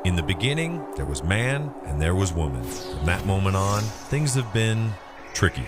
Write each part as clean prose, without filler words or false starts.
In the beginning, there was man and there was woman. From that moment on, things have been tricky.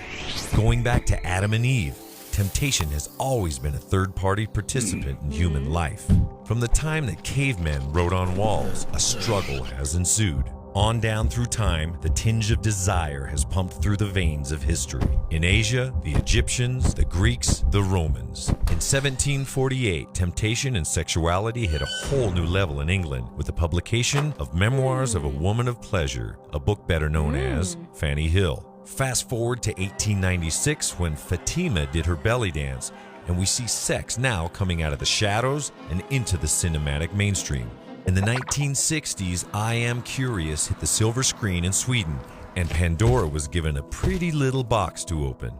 Going back to Adam and Eve, temptation has always been a third-party participant in human life. From the time that cavemen wrote on walls, a struggle has ensued. On down through time, the tinge of desire has pumped through the veins of history. In Asia, the Egyptians, the Greeks, the Romans. In 1748, temptation and sexuality hit a whole new level in England with the publication of Memoirs of a Woman of Pleasure, a book better known as Fanny Hill. Fast forward to 1896 when Fatima did her belly dance, and we see sex now coming out of the shadows and into the cinematic mainstream. In the 1960s, I Am Curious hit the silver screen in Sweden, and Pandora was given a pretty little box to open.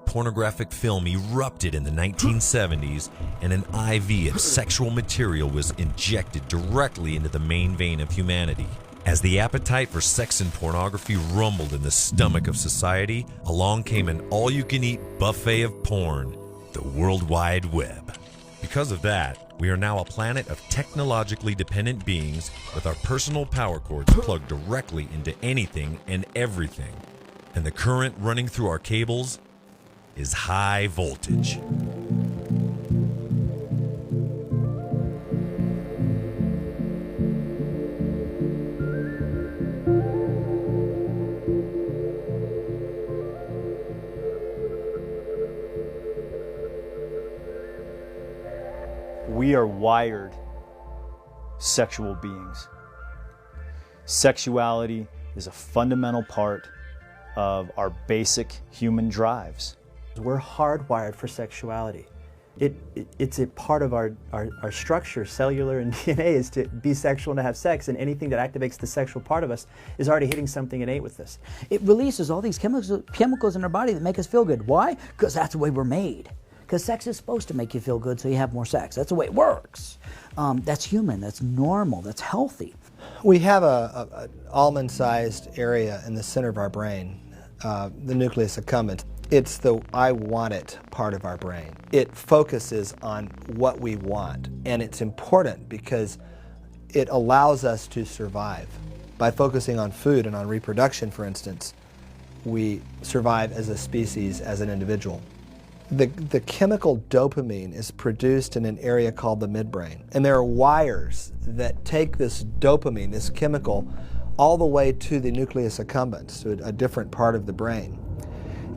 Pornographic film erupted in the 1970s, and an IV of sexual material was injected directly into the main vein of humanity. As the appetite for sex and pornography rumbled in the stomach of society, along came an all-you-can-eat buffet of porn, the World Wide Web. Because of that, we are now a planet of technologically dependent beings with our personal power cords plugged directly into anything and everything. And the current running through our cables is high voltage. We are wired sexual beings. Sexuality is a fundamental part of our basic human drives. We're hardwired for sexuality. It's a part of our structure, cellular and DNA, is to be sexual and to have sex, and anything that activates the sexual part of us is already hitting something innate with this. It releases all these chemicals in our body that make us feel good. Why? Because that's the way we're made. Because sex is supposed to make you feel good, so you have more sex. That's the way it works. That's human, that's normal, that's healthy. We have an almond-sized area in the center of our brain, the nucleus accumbens. It's the I want it part of our brain. It focuses on what we want, and it's important because it allows us to survive. By focusing on food and on reproduction, for instance, we survive as a species, as an individual. The chemical dopamine is produced in an area called the midbrain, and there are wires that take this dopamine, this chemical, all the way to the nucleus accumbens, to a different part of the brain.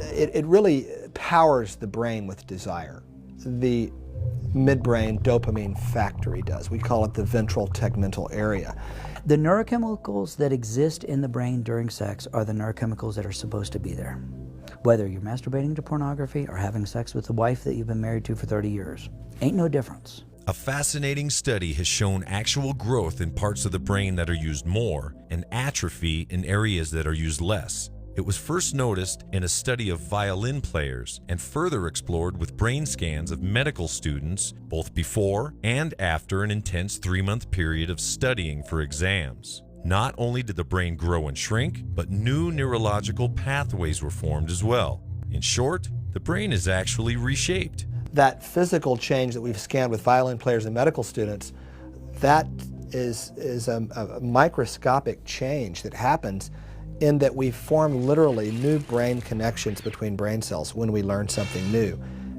It really powers the brain with desire. The midbrain dopamine factory does. We call it the ventral tegmental area. The neurochemicals that exist in the brain during sex are the neurochemicals that are supposed to be there. Whether you're masturbating to pornography or having sex with the wife that you've been married to for 30 years. Ain't no difference. A fascinating study has shown actual growth in parts of the brain that are used more and atrophy in areas that are used less. It was first noticed in a study of violin players and further explored with brain scans of medical students both before and after an intense 3-month period of studying for exams. Not only did the brain grow and shrink, but new neurological pathways were formed as well. In short, the brain is actually reshaped. That physical change that we've scanned with violin players and medical students, that is a microscopic change that happens in that we form literally new brain connections between brain cells when we learn something new,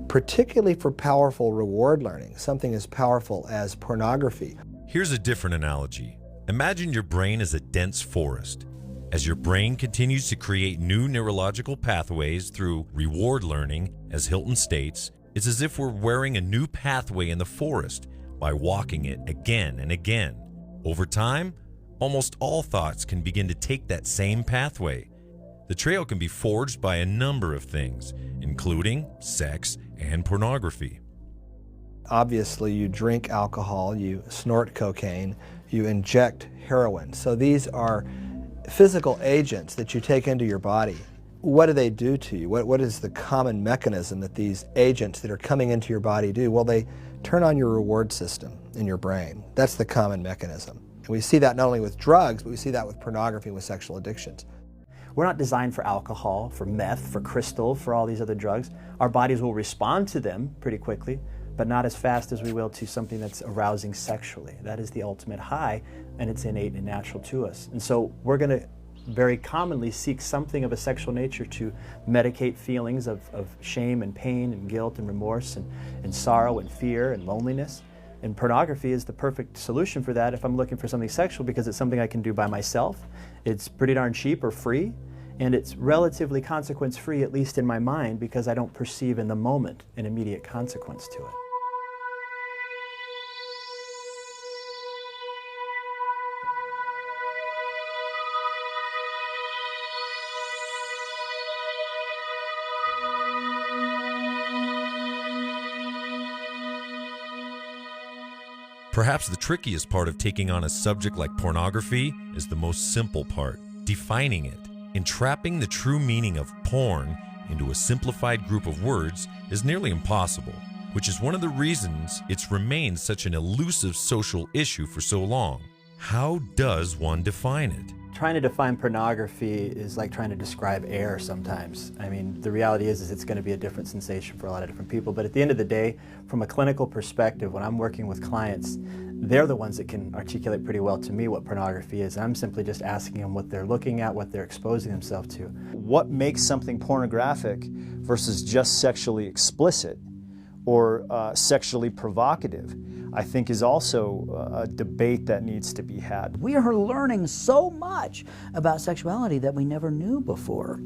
particularly for powerful reward learning, something as powerful as pornography. Here's a different analogy. Imagine your brain as a dense forest. As your brain continues to create new neurological pathways through reward learning, as Hilton states, it's as if we're wearing a new pathway in the forest by walking it again and again. Over time, almost all thoughts can begin to take that same pathway. The trail can be forged by a number of things, including sex and pornography. Obviously, you drink alcohol, you snort cocaine, you inject heroin. So these are physical agents that you take into your body. What do they do to you? What is the common mechanism that these agents that are coming into your body do? Well, they turn on your reward system in your brain. That's the common mechanism. And we see that not only with drugs, but we see that with pornography and with sexual addictions. We're not designed for alcohol, for meth, for crystal, for all these other drugs. Our bodies will respond to them pretty quickly, but not as fast as we will to something that's arousing sexually. That is the ultimate high, and it's innate and natural to us. And so we're going to very commonly seek something of a sexual nature to medicate feelings of shame and pain and guilt and remorse and sorrow and fear and loneliness. And pornography is the perfect solution for that if I'm looking for something sexual, because it's something I can do by myself. It's pretty darn cheap or free, and it's relatively consequence-free, at least in my mind, because I don't perceive in the moment an immediate consequence to it. Perhaps the trickiest part of taking on a subject like pornography is the most simple part, defining it. Entrapping the true meaning of porn into a simplified group of words is nearly impossible, which is one of the reasons it's remained such an elusive social issue for so long. How does one define it? Trying to define pornography is like trying to describe air sometimes. I mean, the reality is it's going to be a different sensation for a lot of different people, but at the end of the day, from a clinical perspective, when I'm working with clients, they're the ones that can articulate pretty well to me what pornography is. I'm simply just asking them what they're looking at, what they're exposing themselves to. What makes something pornographic versus just sexually explicit or sexually provocative, I think, is also a debate that needs to be had. We are learning so much about sexuality that we never knew before.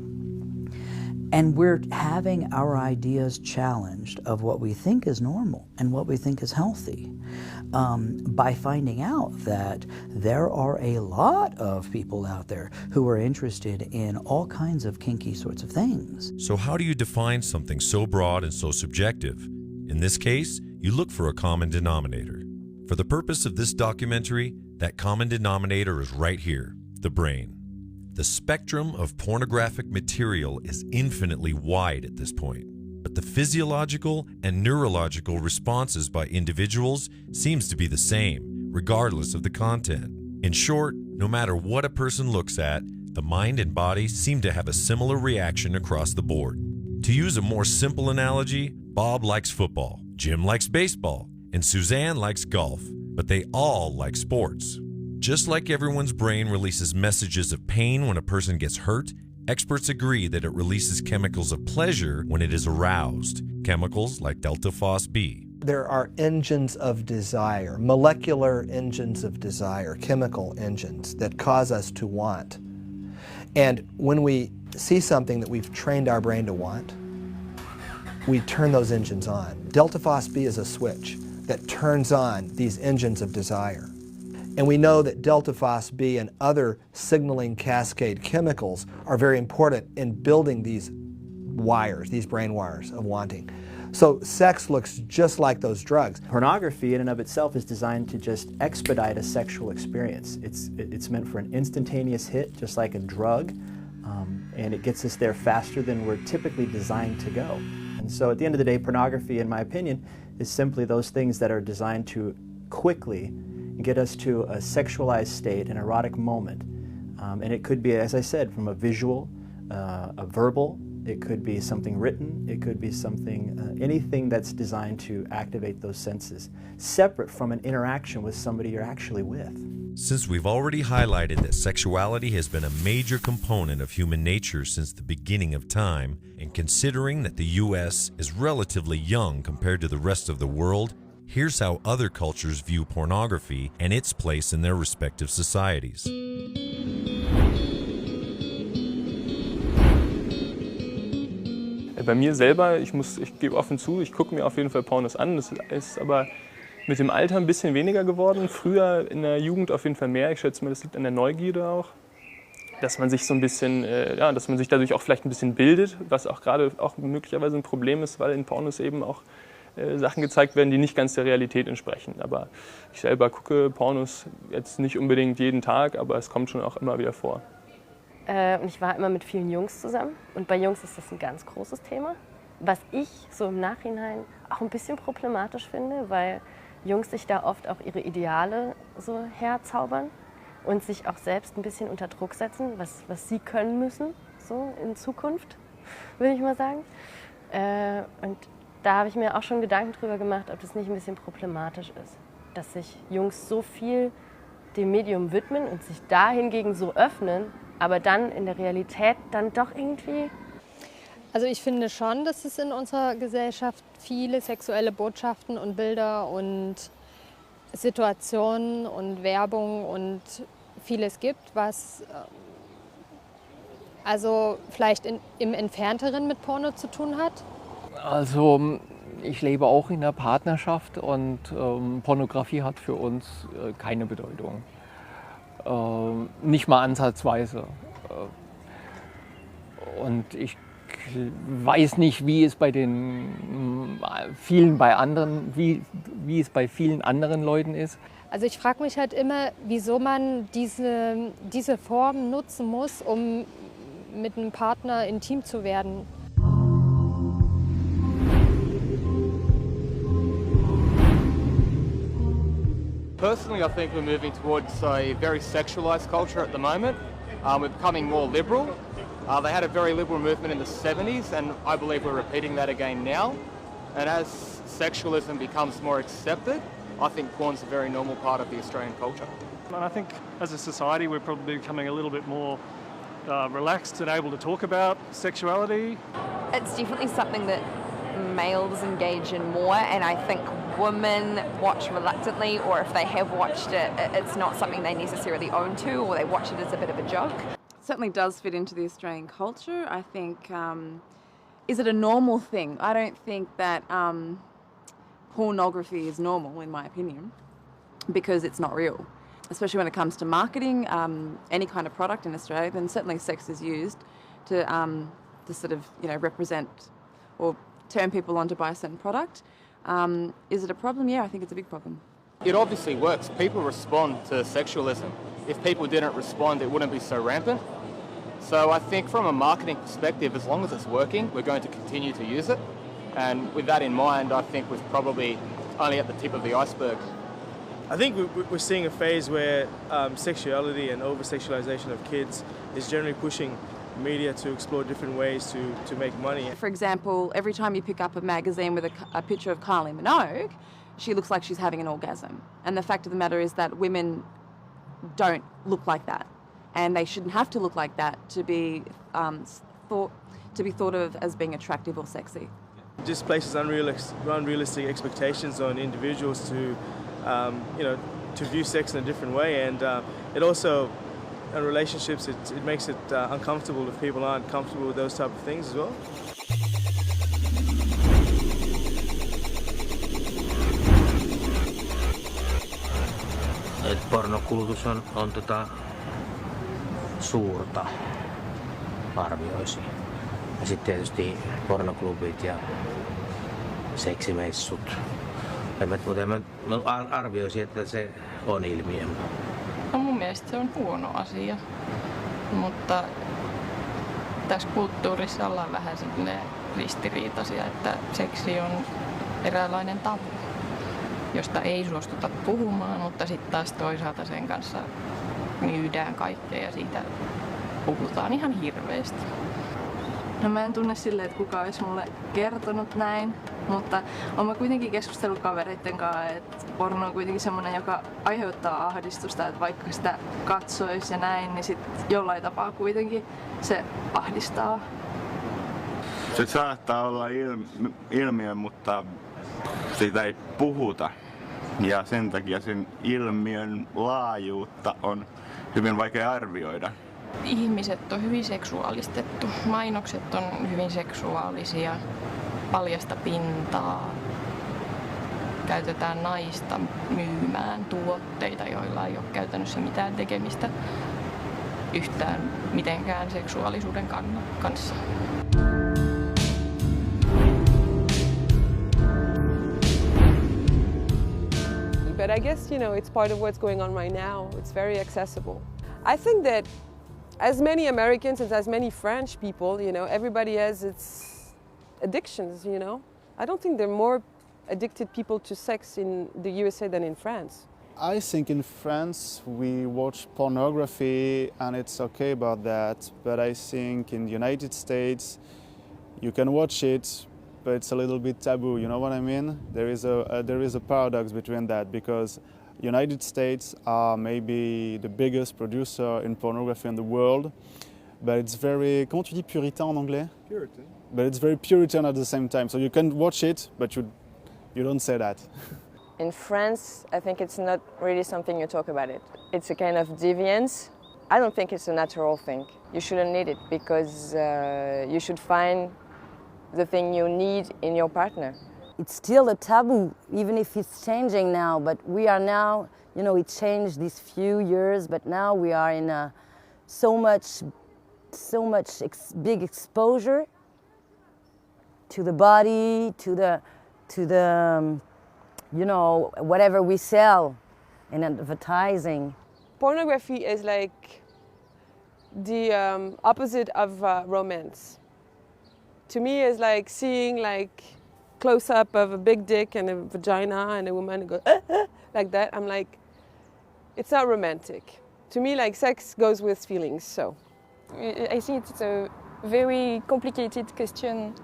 And we're having our ideas challenged of what we think is normal and what we think is healthy by finding out that there are a lot of people out there who are interested in all kinds of kinky sorts of things. So how do you define something so broad and so subjective? In this case, you look for a common denominator. For the purpose of this documentary, that common denominator is right here, the brain. The spectrum of pornographic material is infinitely wide at this point, but the physiological and neurological responses by individuals seems to be the same, regardless of the content. In short, no matter what a person looks at, the mind and body seem to have a similar reaction across the board. To use a more simple analogy, Bob likes football, Jim likes baseball, and Suzanne likes golf, but they all like sports. Just like everyone's brain releases messages of pain when a person gets hurt, experts agree that it releases chemicals of pleasure when it is aroused, chemicals like delta phos B. There are engines of desire, molecular engines of desire, chemical engines that cause us to want. And when we see something that we've trained our brain to want, we turn those engines on. Delta phos B is a switch that turns on these engines of desire. And we know that delta phos B and other signaling cascade chemicals are very important in building these wires, these brain wires of wanting. So sex looks just like those drugs. Pornography in and of itself is designed to just expedite a sexual experience. It's meant for an instantaneous hit, just like a drug, and it gets us there faster than we're typically designed to go. And so at the end of the day, pornography, in my opinion, is simply those things that are designed to quickly get us to a sexualized state, an erotic moment. And it could be, as I said, from a visual, a verbal, it could be something written, it could be something, anything that's designed to activate those senses, separate from an interaction with somebody you're actually with. Since we've already highlighted that sexuality has been a major component of human nature since the beginning of time, and considering that the U.S. is relatively young compared to the rest of the world, here's how other cultures view pornography and its place in their respective societies. Bei mir selber, ich gebe offen zu, ich gucke mir auf jeden Fall Pornos an. Das ist aber mit dem Alter ein bisschen weniger geworden. Früher in der Jugend auf jeden Fall mehr. Ich schätze mal, das liegt an der Neugierde auch. Dass man sich so ein bisschen, dass man sich dadurch auch vielleicht ein bisschen bildet, was auch gerade auch möglicherweise ein Problem ist, weil in Pornos eben auch Sachen gezeigt werden, die nicht ganz der Realität entsprechen. Aber ich selber gucke Pornos jetzt nicht unbedingt jeden Tag, aber es kommt schon auch immer wieder vor. Und ich war immer mit vielen Jungs zusammen. Und bei Jungs ist das ein ganz großes Thema. Was ich so im Nachhinein auch ein bisschen problematisch finde, weil Jungs sich da oft auch ihre Ideale so herzaubern und sich auch selbst ein bisschen unter Druck setzen, was sie können müssen, so in Zukunft, würde ich mal sagen. Und da habe ich mir auch schon Gedanken drüber gemacht, ob das nicht ein bisschen problematisch ist, dass sich Jungs so viel dem Medium widmen und sich da hingegen so öffnen, aber dann in der Realität dann doch irgendwie... Also ich finde schon, dass es in unserer Gesellschaft viele sexuelle Botschaften und Bilder und Situationen und Werbung und vieles gibt, was also vielleicht im Entfernteren mit Porno zu tun hat. Also ich lebe auch in einer Partnerschaft und Pornografie hat für uns keine Bedeutung. Nicht mal ansatzweise. Und ich weiß nicht, wie es bei wie es bei vielen anderen Leuten ist. Also ich frage mich halt immer, wieso man diese Form nutzen muss, um mit einem Partner intim zu werden. Personally, I think we're moving towards a very sexualized culture at the moment. We're becoming more liberal. They had a very liberal movement in the 70s, and I believe we're repeating that again now. And as sexualism becomes more accepted, I think porn's a very normal part of the Australian culture. And I think as a society we're probably becoming a little bit more relaxed and able to talk about sexuality. It's definitely something that males engage in more, and I think women watch reluctantly, or if they have watched it, it's not something they necessarily own to, or they watch it as a bit of a joke. Certainly does fit into the Australian culture. I think, is it a normal thing? I don't think that pornography is normal, in my opinion, because it's not real. Especially when it comes to marketing any kind of product in Australia, then certainly sex is used to sort of, represent or turn people on to buy a certain product. Is it a problem? Yeah, I think it's a big problem. It obviously works. People respond to sexualism. If people didn't respond, it wouldn't be so rampant. So I think from a marketing perspective, as long as it's working, we're going to continue to use it. And with that in mind, I think we're probably only at the tip of the iceberg. I think we're seeing a phase where sexuality and over-sexualization of kids is generally pushing media to explore different ways to make money. For example, every time you pick up a magazine with a picture of Kylie Minogue, she looks like she's having an orgasm. And the fact of the matter is that women don't look like that, and they shouldn't have to look like that to be thought of as being attractive or sexy. It just places unrealistic expectations on individuals to, to view sex in a different way, and it also, in relationships, it makes it uncomfortable if people aren't comfortable with those type of things as well. Pornokulutus on suurta, arvioisin. Ja sitten tietysti pornoklubit ja seksimessut. Mutta mä arvioisin, että se on ilmiö. No mun mielestä se on huono asia, mutta tässä kulttuurissa ollaan vähän ristiriitaisia, että seksi on eräänlainen tabu, josta ei suostuta puhumaan, mutta sitten taas toisaalta sen kanssa myydään kaikkea ja siitä puhutaan ihan hirveästi. No mä en tunne silleen, että kukaan olisi mulle kertonut näin, mutta olen kuitenkin keskustellut kavereiden kanssa, että porno on kuitenkin semmoinen, joka aiheuttaa ahdistusta, että vaikka sitä katsoisi ja näin, niin sit jollain tapaa kuitenkin se ahdistaa. Se saattaa olla ilmiö, mutta siitä ei puhuta. Ja sen takia sen ilmiön laajuutta on hyvin vaikea arvioida. Ihmiset on hyvin seksuaalistettu. Mainokset on hyvin seksuaalisia, paljasta pintaa. Käytetään naista myymään tuotteita, joilla ei ole käytännössä mitään tekemistä yhtään mitenkään seksuaalisuuden kanssa. But I guess, it's part of what's going on right now. It's very accessible. I think that as many Americans and as many French people, everybody has its addictions, I don't think there are more addicted people to sex in the USA than in France. I think in France we watch pornography and it's okay about that, but I think in the United States you can watch it but it's a little bit taboo. You know what I mean? There is a paradox between that, because United States are maybe the biggest producer in pornography in the world, but it's very, comment tu dis puritain en anglais? Puritan. But it's very Puritan at the same time. So you can watch it, but you don't say that. In France, I think it's not really something you talk about it. It's a kind of deviance. I don't think it's a natural thing. You shouldn't need it, because you should find the thing you need in your partner. It's still a taboo, even if it's changing now, but we are now, you know, it changed these few years, but now we are in so much big exposure to the body, to the you know, whatever we sell in advertising. Pornography is like the opposite of romance. To me, it's like seeing like close-up of a big dick and a vagina and a woman go like that. I'm like, it's not romantic. To me, like, sex goes with feelings, so. I think it's a very complicated question,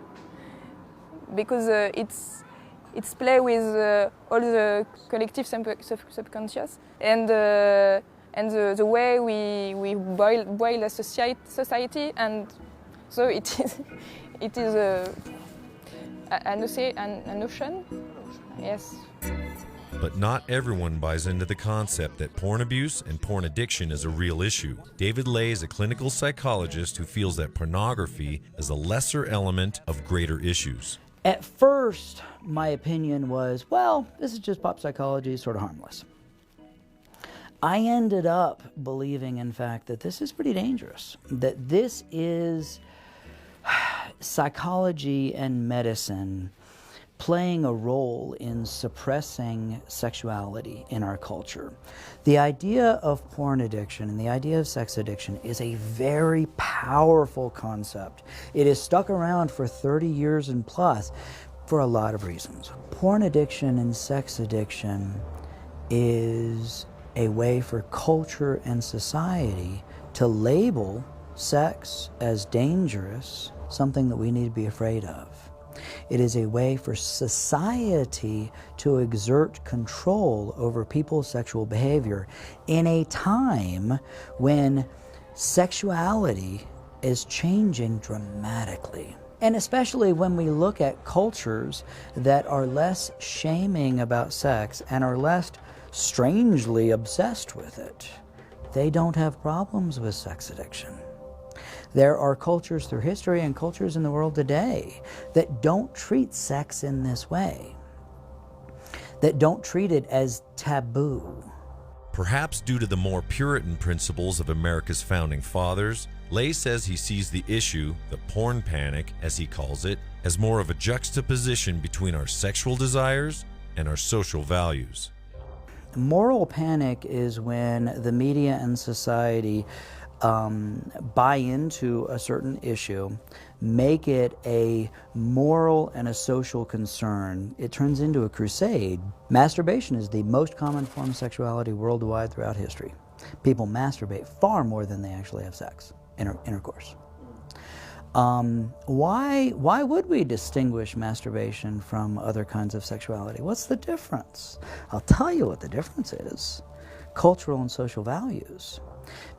because it's play with all the collective subconscious and the way we boil a society, and so it is an ocean. Yes. But not everyone buys into the concept that porn abuse and porn addiction is a real issue. David Ley is a clinical psychologist who feels that pornography is a lesser element of greater issues. At first, my opinion was, well, this is just pop psychology, sort of harmless. I ended up believing, in fact, that this is pretty dangerous, that this is psychology and medicine playing a role in suppressing sexuality in our culture. The idea of porn addiction and the idea of sex addiction is a very powerful concept. It has stuck around for 30 years and plus for a lot of reasons. Porn addiction and sex addiction is a way for culture and society to label sex as dangerous, something that we need to be afraid of. It is a way for society to exert control over people's sexual behavior in a time when sexuality is changing dramatically. And especially when we look at cultures that are less shaming about sex and are less strangely obsessed with it, they don't have problems with sex addiction. There are cultures through history and cultures in the world today that don't treat sex in this way, that don't treat it as taboo. Perhaps due to the more Puritan principles of America's founding fathers, Ley says he sees the issue, the porn panic, as he calls it, as more of a juxtaposition between our sexual desires and our social values. Moral panic is when the media and society buy into a certain issue, make it a moral and a social concern. It turns into a crusade. Masturbation is the most common form of sexuality worldwide throughout history. People masturbate far more than they actually have sex, intercourse. Why would we distinguish masturbation from other kinds of sexuality? What's the difference? I'll tell you what the difference is. Cultural and social values.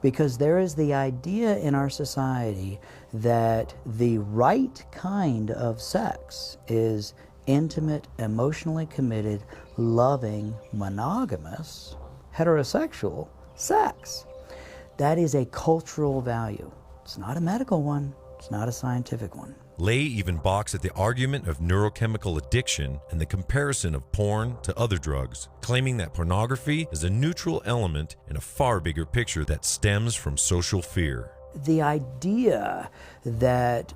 Because there is the idea in our society that the right kind of sex is intimate, emotionally committed, loving, monogamous, heterosexual sex. That is a cultural value. It's not a medical one. It's not a scientific one. Ley even balks at the argument of neurochemical addiction and the comparison of porn to other drugs, claiming that pornography is a neutral element in a far bigger picture that stems from social fear. The idea that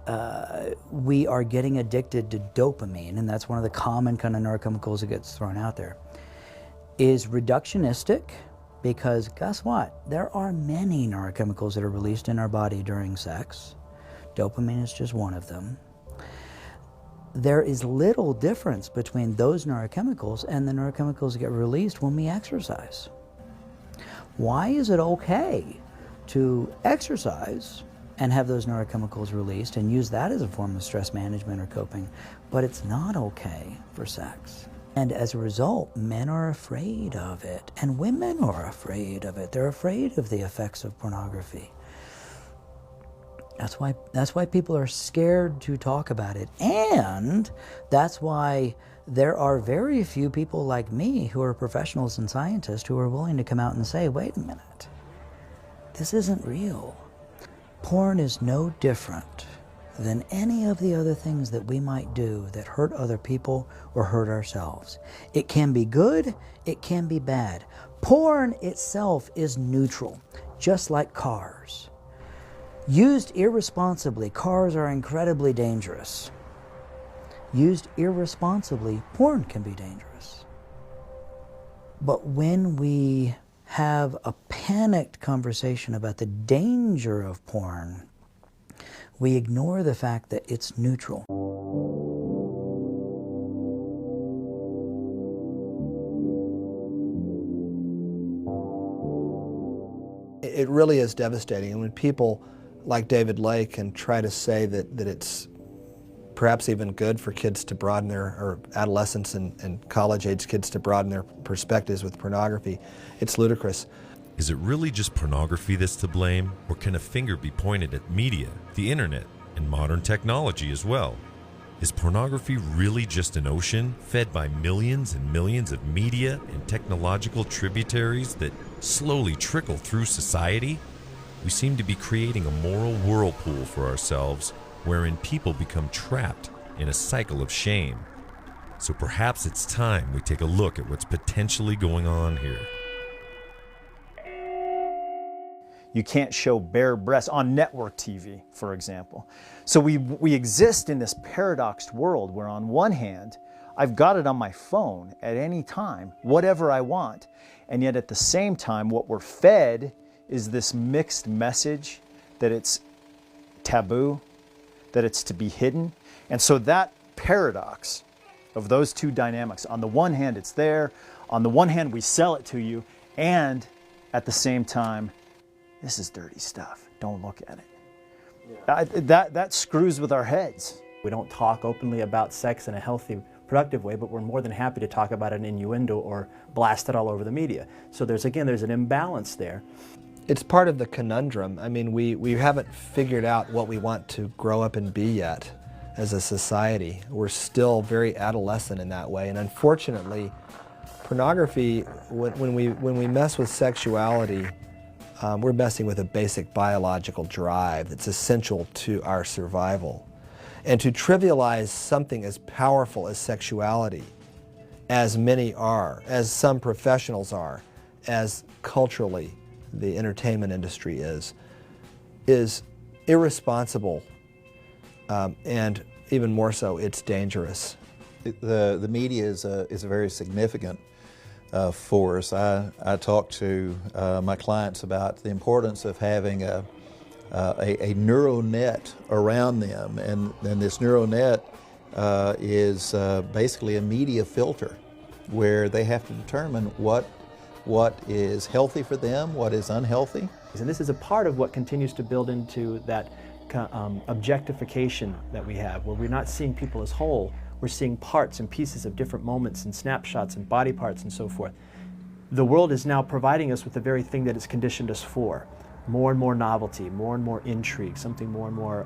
we are getting addicted to dopamine, and that's one of the common kind of neurochemicals that gets thrown out there, is reductionistic, because guess what? There are many neurochemicals that are released in our body during sex. Dopamine is just one of them. There is little difference between those neurochemicals and the neurochemicals that get released when we exercise. Why is it okay to exercise and have those neurochemicals released and use that as a form of stress management or coping, but it's not okay for sex. And as a result, men are afraid of it, and women are afraid of it. They're afraid of the effects of pornography. That's why people are scared to talk about it, and that's why there are very few people like me who are professionals and scientists who are willing to come out and say, wait a minute, this isn't real. Porn is no different than any of the other things that we might do that hurt other people or hurt ourselves. It can be good, it can be bad. Porn itself is neutral, just like cars. Used irresponsibly, cars are incredibly dangerous. Used irresponsibly, porn can be dangerous. But when we have a panicked conversation about the danger of porn, we ignore the fact that it's neutral. It really is devastating, and when people like David Lake can try to say that it's perhaps even good for kids to broaden their, or adolescents and college-age kids to broaden their perspectives with pornography, it's ludicrous. Is it really just pornography that's to blame, or can a finger be pointed at media, the internet, and modern technology as well? Is pornography really just an ocean fed by millions and millions of media and technological tributaries that slowly trickle through society? We seem to be creating a moral whirlpool for ourselves wherein people become trapped in a cycle of shame. So perhaps it's time we take a look at what's potentially going on here. You can't show bare breasts on network TV, for example. So we exist in this paradoxed world where on one hand, I've got it on my phone at any time, whatever I want, and yet at the same time, what we're fed is this mixed message that it's taboo, that it's to be hidden. And so that paradox of those two dynamics, on the one hand it's there, on the one hand we sell it to you, and at the same time, this is dirty stuff, don't look at it. That screws with our heads. We don't talk openly about sex in a healthy, productive way, but we're more than happy to talk about an innuendo or blast it all over the media. So there's an imbalance there. It's part of the conundrum. I mean, we haven't figured out what we want to grow up and be yet as a society. We're still very adolescent in that way, and unfortunately, pornography, when we mess with sexuality, we're messing with a basic biological drive that's essential to our survival. And to trivialize something as powerful as sexuality, as many are, as some professionals are, as culturally the entertainment industry is irresponsible, and even more so, it's dangerous. The media is a very significant force. I talk to my clients about the importance of having a neural net around them, and this neural net is basically a media filter where they have to determine what is healthy for them, what is unhealthy. And this is a part of what continues to build into that objectification that we have, where we're not seeing people as whole, we're seeing parts and pieces of different moments and snapshots and body parts and so forth. The world is now providing us with the very thing that it's conditioned us for. More and more novelty, more and more intrigue, something more and more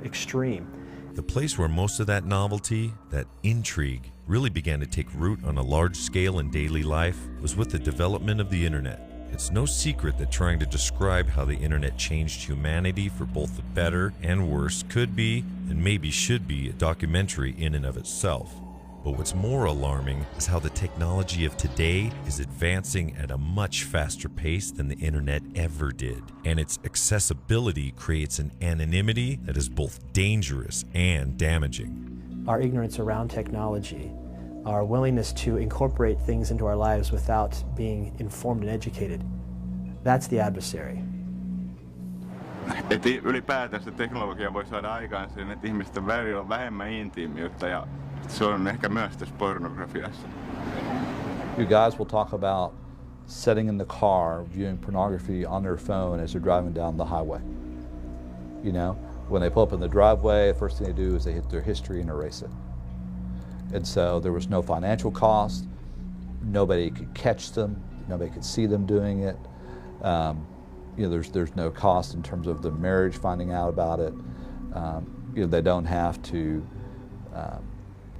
extreme. The place where most of that novelty, that intrigue, really began to take root on a large scale in daily life was with the development of the internet. It's no secret that trying to describe how the internet changed humanity for both the better and worse could be, and maybe should be, a documentary in and of itself. But what's more alarming is how the technology of today is advancing at a much faster pace than the internet ever did, and its accessibility creates an anonymity that is both dangerous and damaging. Our ignorance around technology, our willingness to incorporate things into our lives without being informed and educated, that's the adversary. Että ylipäätään teknologia voi saada aikaan sen, että ihmisten välillä on vähemmän intiimiyttä, ja se on ehkä myös tässä pornografiassa. You guys will talk about sitting in the car viewing pornography on their phone as they're driving down the highway. You know, when they pull up in the driveway, the first thing they do is they hit their history and erase it. And so there was no financial cost. Nobody could catch them. Nobody could see them doing it. You know, there's no cost in terms of the marriage finding out about it. You know, they don't have to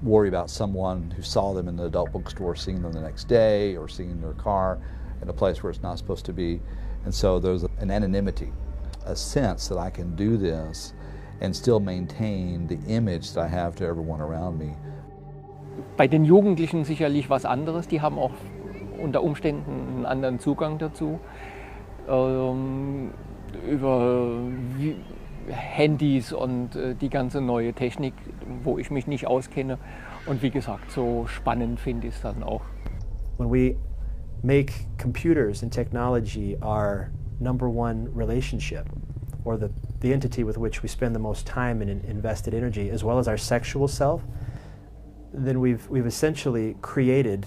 worry about someone who saw them in the adult bookstore seeing them the next day or seeing their car in a place where it's not supposed to be. And so there's an anonymity, a sense that I can do this and still maintain the image that I have to everyone around me. Bei den Jugendlichen sicherlich was anderes, die haben auch unter Umständen einen anderen Zugang dazu. Über Handys und die ganze neue Technik, wo ich mich nicht auskenne. Und wie gesagt, so spannend finde ich es dann auch. When we make computers and technology our number one relationship, or the entity with which we spend the most time and invested energy, as well as our sexual self, then we've essentially created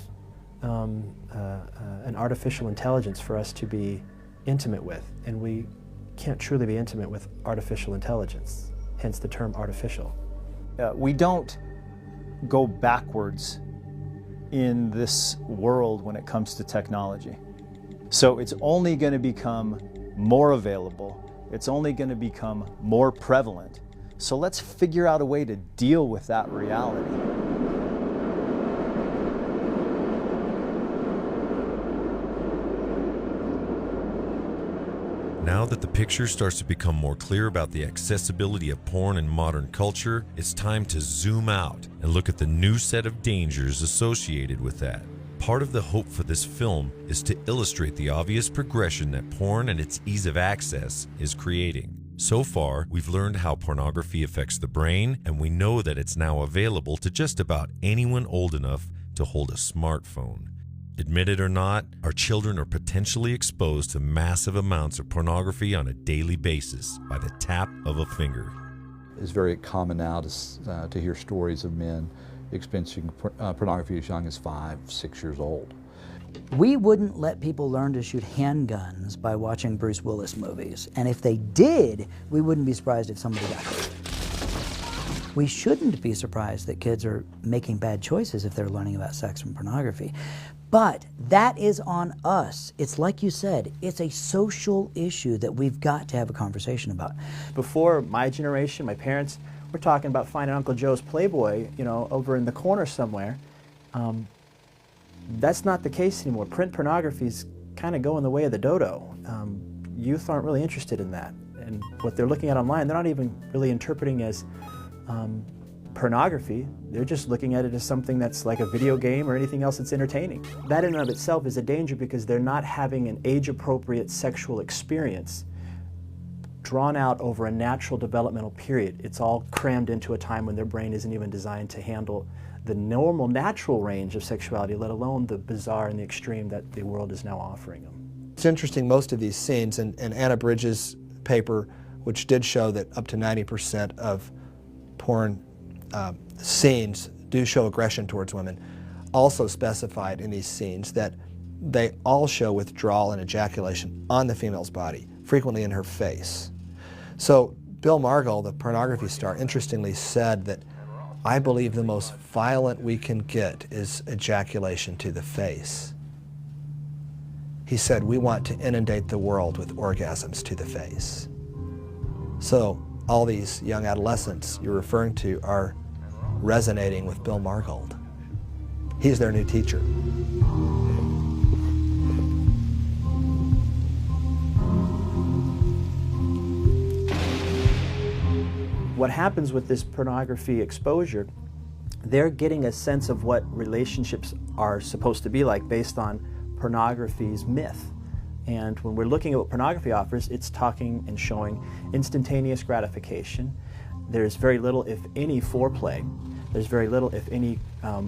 an artificial intelligence for us to be intimate with, and we can't truly be intimate with artificial intelligence, hence the term artificial. We don't go backwards in this world when it comes to technology. So it's only going to become more available. It's only going to become more prevalent. So let's figure out a way to deal with that reality. Now that the picture starts to become more clear about the accessibility of porn in modern culture, it's time to zoom out and look at the new set of dangers associated with that. Part of the hope for this film is to illustrate the obvious progression that porn and its ease of access is creating. So far, we've learned how pornography affects the brain, and we know that it's now available to just about anyone old enough to hold a smartphone. Admit it or not, our children are potentially exposed to massive amounts of pornography on a daily basis by the tap of a finger. It's very common now to hear stories of men experiencing pornography as young as 5, 6 years old. We wouldn't let people learn to shoot handguns by watching Bruce Willis movies. And if they did, we wouldn't be surprised if somebody got hurt. We shouldn't be surprised that kids are making bad choices if they're learning about sex from pornography. But that is on us. It's like you said, it's a social issue that we've got to have a conversation about. Before my generation, my parents, were talking about finding Uncle Joe's Playboy, you know, over in the corner somewhere. That's not the case anymore. Print pornography is kind of going the way of the dodo. Youth aren't really interested in that. And what they're looking at online, they're not even really interpreting as pornography. They're just looking at it as something that's like a video game or anything else that's entertaining. That in and of itself is a danger because they're not having an age-appropriate sexual experience drawn out over a natural developmental period. It's all crammed into a time when their brain isn't even designed to handle the normal, natural range of sexuality, let alone the bizarre and the extreme that the world is now offering them. It's interesting, most of these scenes, and Anna Bridges' paper, which did show that up to 90% of porn scenes do show aggression towards women, also specified in these scenes that they all show withdrawal and ejaculation on the female's body, frequently in her face. So Bill Margol, the pornography star, interestingly said that, "I believe the most violent we can get is ejaculation to the face." He said, "We want to inundate the world with orgasms to the face." So all these young adolescents you're referring to are resonating with Bill Margold. He's their new teacher. What happens with this pornography exposure, they're getting a sense of what relationships are supposed to be like based on pornography's myth. And when we're looking at what pornography offers, it's talking and showing instantaneous gratification. There's very little, if any, foreplay. There's very little, if any,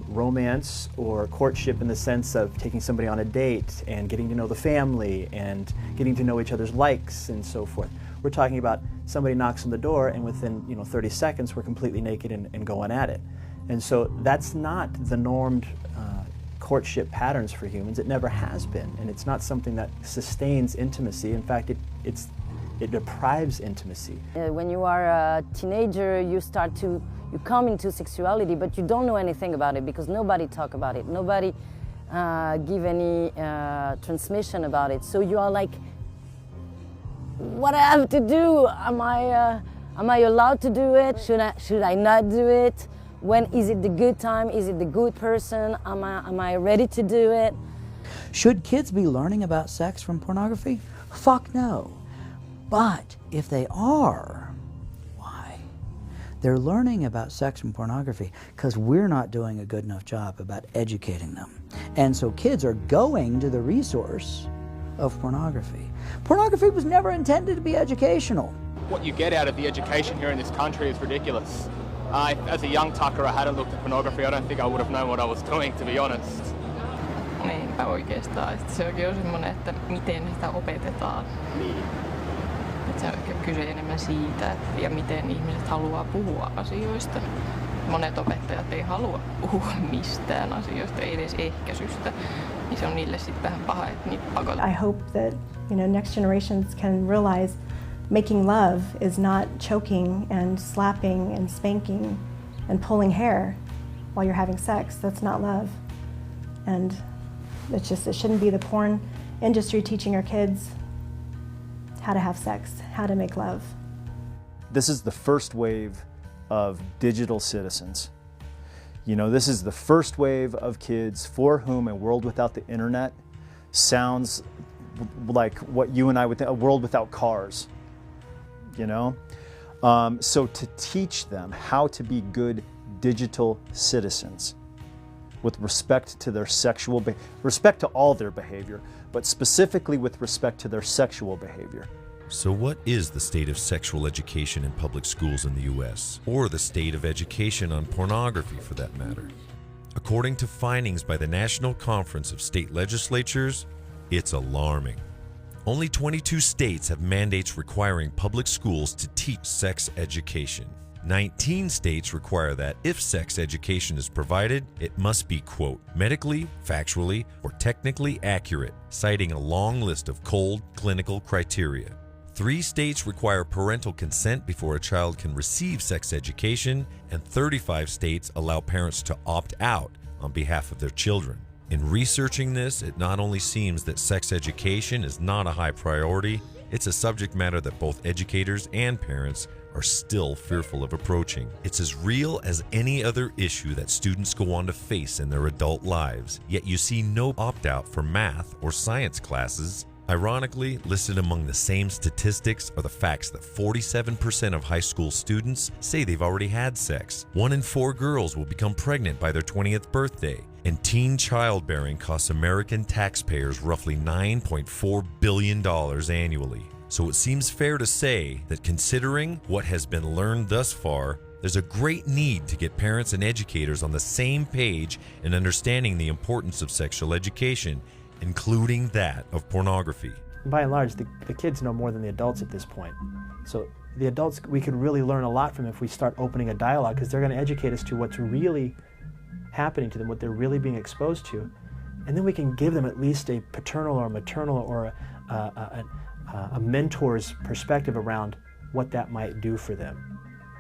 romance or courtship in the sense of taking somebody on a date and getting to know the family and getting to know each other's likes and so forth. We're talking about somebody knocks on the door and within 30 seconds we're completely naked and going at it. And so that's not the normed courtship patterns for humans. It never has been, and it's not something that sustains intimacy. In fact, it's It deprives intimacy. When you are a teenager, you come into sexuality, but you don't know anything about it because nobody talk about it. Nobody give any transmission about it. So you are like, what I have to do? Am I allowed to do it? Should I not do it? When is it the good time? Is it the good person? Am I ready to do it? Should kids be learning about sex from pornography? Fuck no. But if they are, why? They're learning about sex from pornography because we're not doing a good enough job about educating them. And so kids are going to the resource of pornography. Pornography was never intended to be educational. What you get out of the education here in this country is ridiculous. As a young tucker, I hadn't looked at pornography. I don't think I would have known what I was doing, to be honest. Niinpä oikeastaan. Se onkin semmoinen, että miten sitä opetetaan. Niin. Se on ehkä kyse enemmän siitä, ja miten ihmiset haluaa puhua asioista. Monet opettajat ei halua puhua mistään asioista, ei edes ehkäisystä. Niin se on niille sitten vähän paha, että niitä pakotetaan. I hope that next generations can realize making love is not choking and slapping and spanking and pulling hair while you're having sex. That's not love. And it shouldn't be the porn industry teaching our kids how to have sex, how to make love. This is the first wave of digital citizens. This is the first wave of kids for whom a world without the internet sounds like what you and I would think, a world without cars. So to teach them how to be good digital citizens with respect to their respect to all their behavior, but specifically with respect to their sexual behavior. So what is the state of sexual education in public schools in the U.S., or the state of education on pornography for that matter? According to findings by the National Conference of State Legislatures, it's alarming. Only 22 states have mandates requiring public schools to teach sex education. 19 states require that if sex education is provided, it must be, quote, medically, factually, or technically accurate, citing a long list of cold clinical criteria. 3 states require parental consent before a child can receive sex education, and 35 states allow parents to opt out on behalf of their children. In researching this, it not only seems that sex education is not a high priority, it's a subject matter that both educators and parents are still fearful of approaching. It's as real as any other issue that students go on to face in their adult lives, yet you see no opt-out for math or science classes. Ironically, listed among the same statistics are the facts that 47% of high school students say they've already had sex. 1 in 4 girls will become pregnant by their 20th birthday. And teen childbearing costs American taxpayers roughly $9.4 billion annually. So it seems fair to say that considering what has been learned thus far, there's a great need to get parents and educators on the same page in understanding the importance of sexual education, including that of pornography. By and large, the kids know more than the adults at this point. So the adults, we could really learn a lot from if we start opening a dialogue, because they're going to educate us to what's really happening to them, what they're really being exposed to. And then we can give them at least a paternal or maternal or a mentor's perspective around what that might do for them,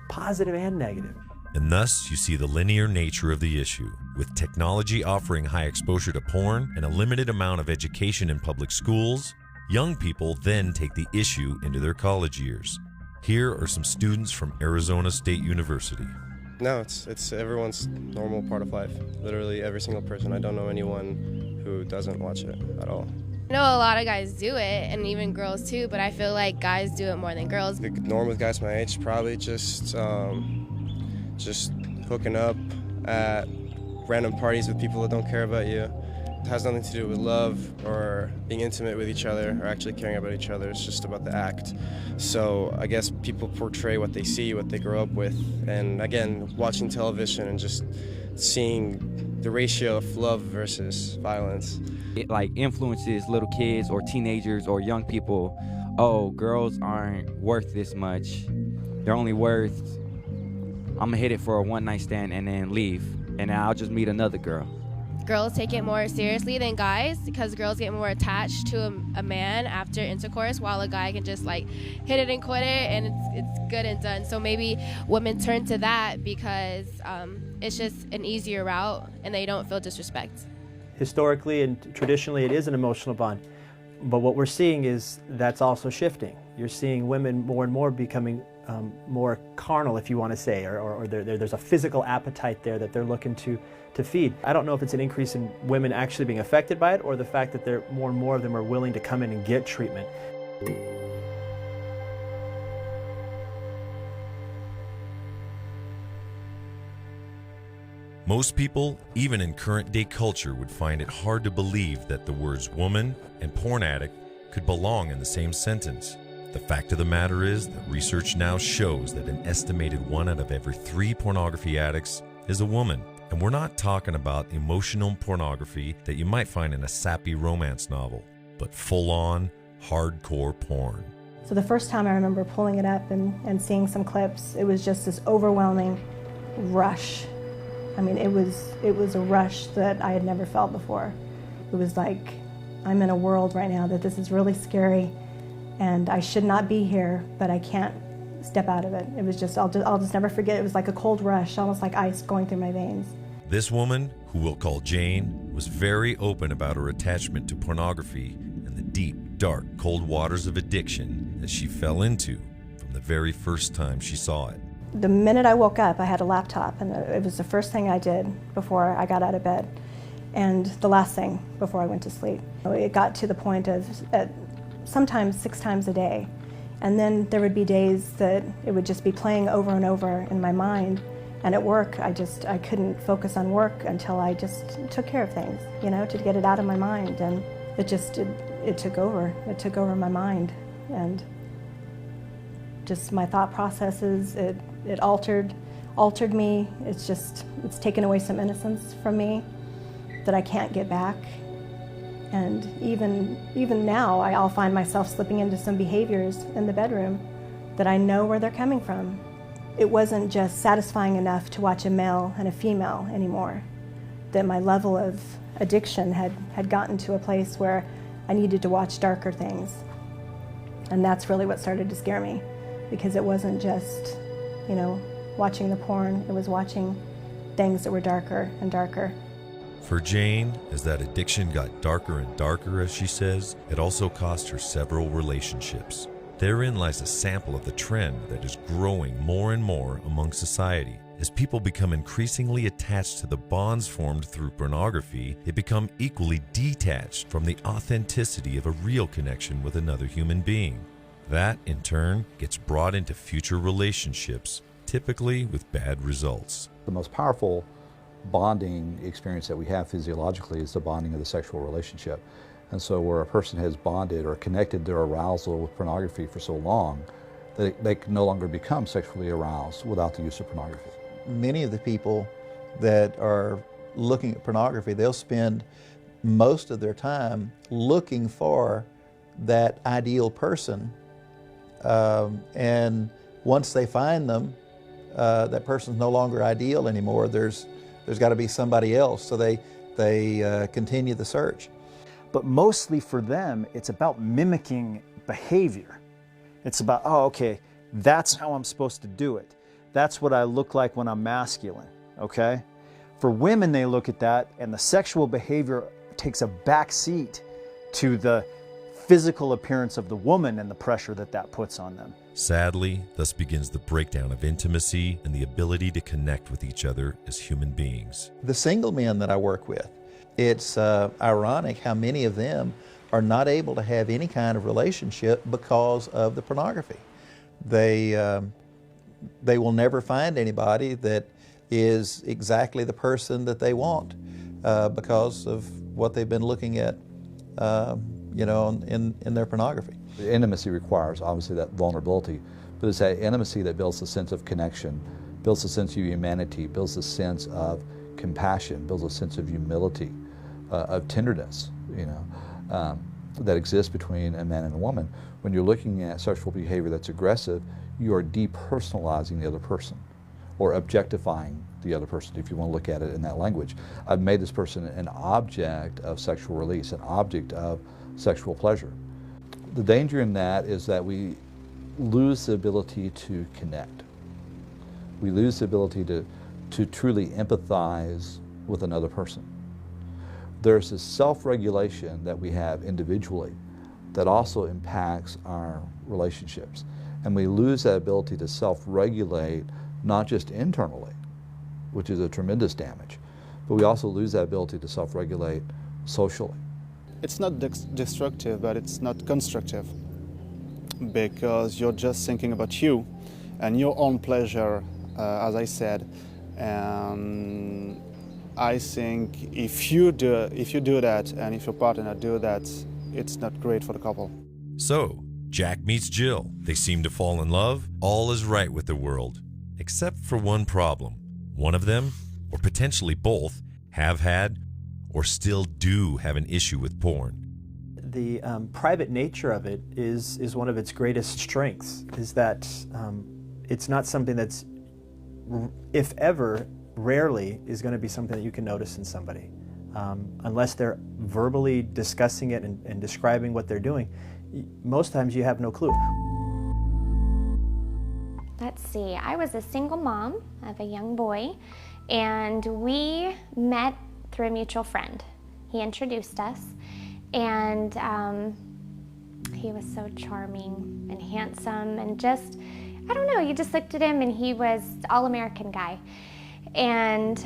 positive and negative. And thus, you see the linear nature of the issue. With technology offering high exposure to porn and a limited amount of education in public schools, young people then take the issue into their college years. Here are some students from Arizona State University. No, it's everyone's normal part of life. Literally every single person. I don't know anyone who doesn't watch it at all. I know a lot of guys do it, and even girls too, but I feel like guys do it more than girls. The norm with guys my age, probably just hooking up at random parties with people that don't care about you. It has nothing to do with love or being intimate with each other or actually caring about each other. It's just about the act. So I guess people portray what they see, what they grow up with. And again, watching television and just seeing the ratio of love versus violence. It influences little kids or teenagers or young people. Oh, girls aren't worth this much. They're only worth, I'm gonna hit it for a one-night stand and then leave. And then I'll just meet another girl. girls take it more seriously than guys, because girls get more attached to a man after intercourse, while a guy can just like hit it and quit it and it's good and done. So maybe women turn to that because it's just an easier route and they don't feel disrespect. Historically and traditionally it is an emotional bond, but what we're seeing is that's also shifting. You're seeing women more and more becoming more carnal, if you want to say, or there's a physical appetite there that they're looking to feed. I don't know if it's an increase in women actually being affected by it, or the fact that more and more of them are willing to come in and get treatment. Most people, even in current day culture, would find it hard to believe that the words woman and porn addict could belong in the same sentence. The fact of the matter is that research now shows that an estimated 1 out of every 3 pornography addicts is a woman. And we're not talking about emotional pornography that you might find in a sappy romance novel, but full-on, hardcore porn. So the first time I remember pulling it up and seeing some clips, it was just this overwhelming rush. I mean, it was a rush that I had never felt before. It was like, I'm in a world right now that this is really scary, and I should not be here, but I can't step out of it. It was just, I'll just never forget. It was like a cold rush, almost like ice going through my veins. This woman, who we'll call Jane, was very open about her attachment to pornography and the deep, dark, cold waters of addiction that she fell into from the very first time she saw it. The minute I woke up, I had a laptop, and it was the first thing I did before I got out of bed, and the last thing before I went to sleep. It got to the point of sometimes 6 times a day, and then there would be days that it would just be playing over and over in my mind. And at work, I couldn't focus on work until I just took care of things, you know, to get it out of my mind. And it took over. It took over my mind, and just my thought processes. It altered me. It's taken away some innocence from me that I can't get back. And even now, I'll find myself slipping into some behaviors in the bedroom that I know where they're coming from. It wasn't just satisfying enough to watch a male and a female anymore, that my level of addiction had gotten to a place where I needed to watch darker things. And that's really what started to scare me, because it wasn't just, you know, watching the porn, it was watching things that were darker and darker. For Jane, as that addiction got darker and darker, as she says, it also cost her several relationships. Therein lies a sample of the trend that is growing more and more among society. As people become increasingly attached to the bonds formed through pornography, they become equally detached from the authenticity of a real connection with another human being. That, in turn, gets brought into future relationships, typically with bad results. The most powerful bonding experience that we have physiologically is the bonding of the sexual relationship. And so where a person has bonded or connected their arousal with pornography for so long, they can no longer become sexually aroused without the use of pornography. Many of the people that are looking at pornography, they'll spend most of their time looking for that ideal person. And once they find them, that person's no longer ideal anymore. There's got to be somebody else, so they continue the search. But mostly for them, it's about mimicking behavior. It's about, oh, okay, that's how I'm supposed to do it. That's what I look like when I'm masculine, okay? For women, they look at that, and the sexual behavior takes a back seat to the physical appearance of the woman and the pressure that puts on them. Sadly, thus begins the breakdown of intimacy and the ability to connect with each other as human beings. The single men that I work with, it's ironic how many of them are not able to have any kind of relationship because of the pornography. They will never find anybody that is exactly the person that they want because of what they've been looking at, you know, in their pornography. Intimacy requires obviously that vulnerability, but it's that intimacy that builds a sense of connection, builds a sense of humanity, builds a sense of compassion, builds a sense of humility, of tenderness, you know, that exists between a man and a woman. When you're looking at sexual behavior that's aggressive, you are depersonalizing the other person. or objectifying the other person, if you want to look at it in that language. I've made this person an object of sexual release, an object of sexual pleasure. The danger in that is that we lose the ability to connect. We lose the ability to truly empathize with another person. There's this self-regulation that we have individually that also impacts our relationships. And we lose that ability to self-regulate, not just internally, which is a tremendous damage, but we also lose that ability to self-regulate socially. It's not destructive, but it's not constructive, because you're just thinking about you and your own pleasure, as I said. And I think if you do that, and if your partner do that, it's not great for the couple. So, Jack meets Jill. They seem to fall in love. All is right with the world, except for one problem. One of them, or potentially both, have had or still do have an issue with porn. The private nature of it is one of its greatest strengths, is that it's not something that's, if ever, rarely is going to be something that you can notice in somebody. Unless they're verbally discussing it and describing what they're doing, most times you have no clue. Let's see, I was a single mom of a young boy, and we met through a mutual friend. He introduced us, and he was so charming and handsome, and just, I don't know, you just looked at him and he was all-American guy. And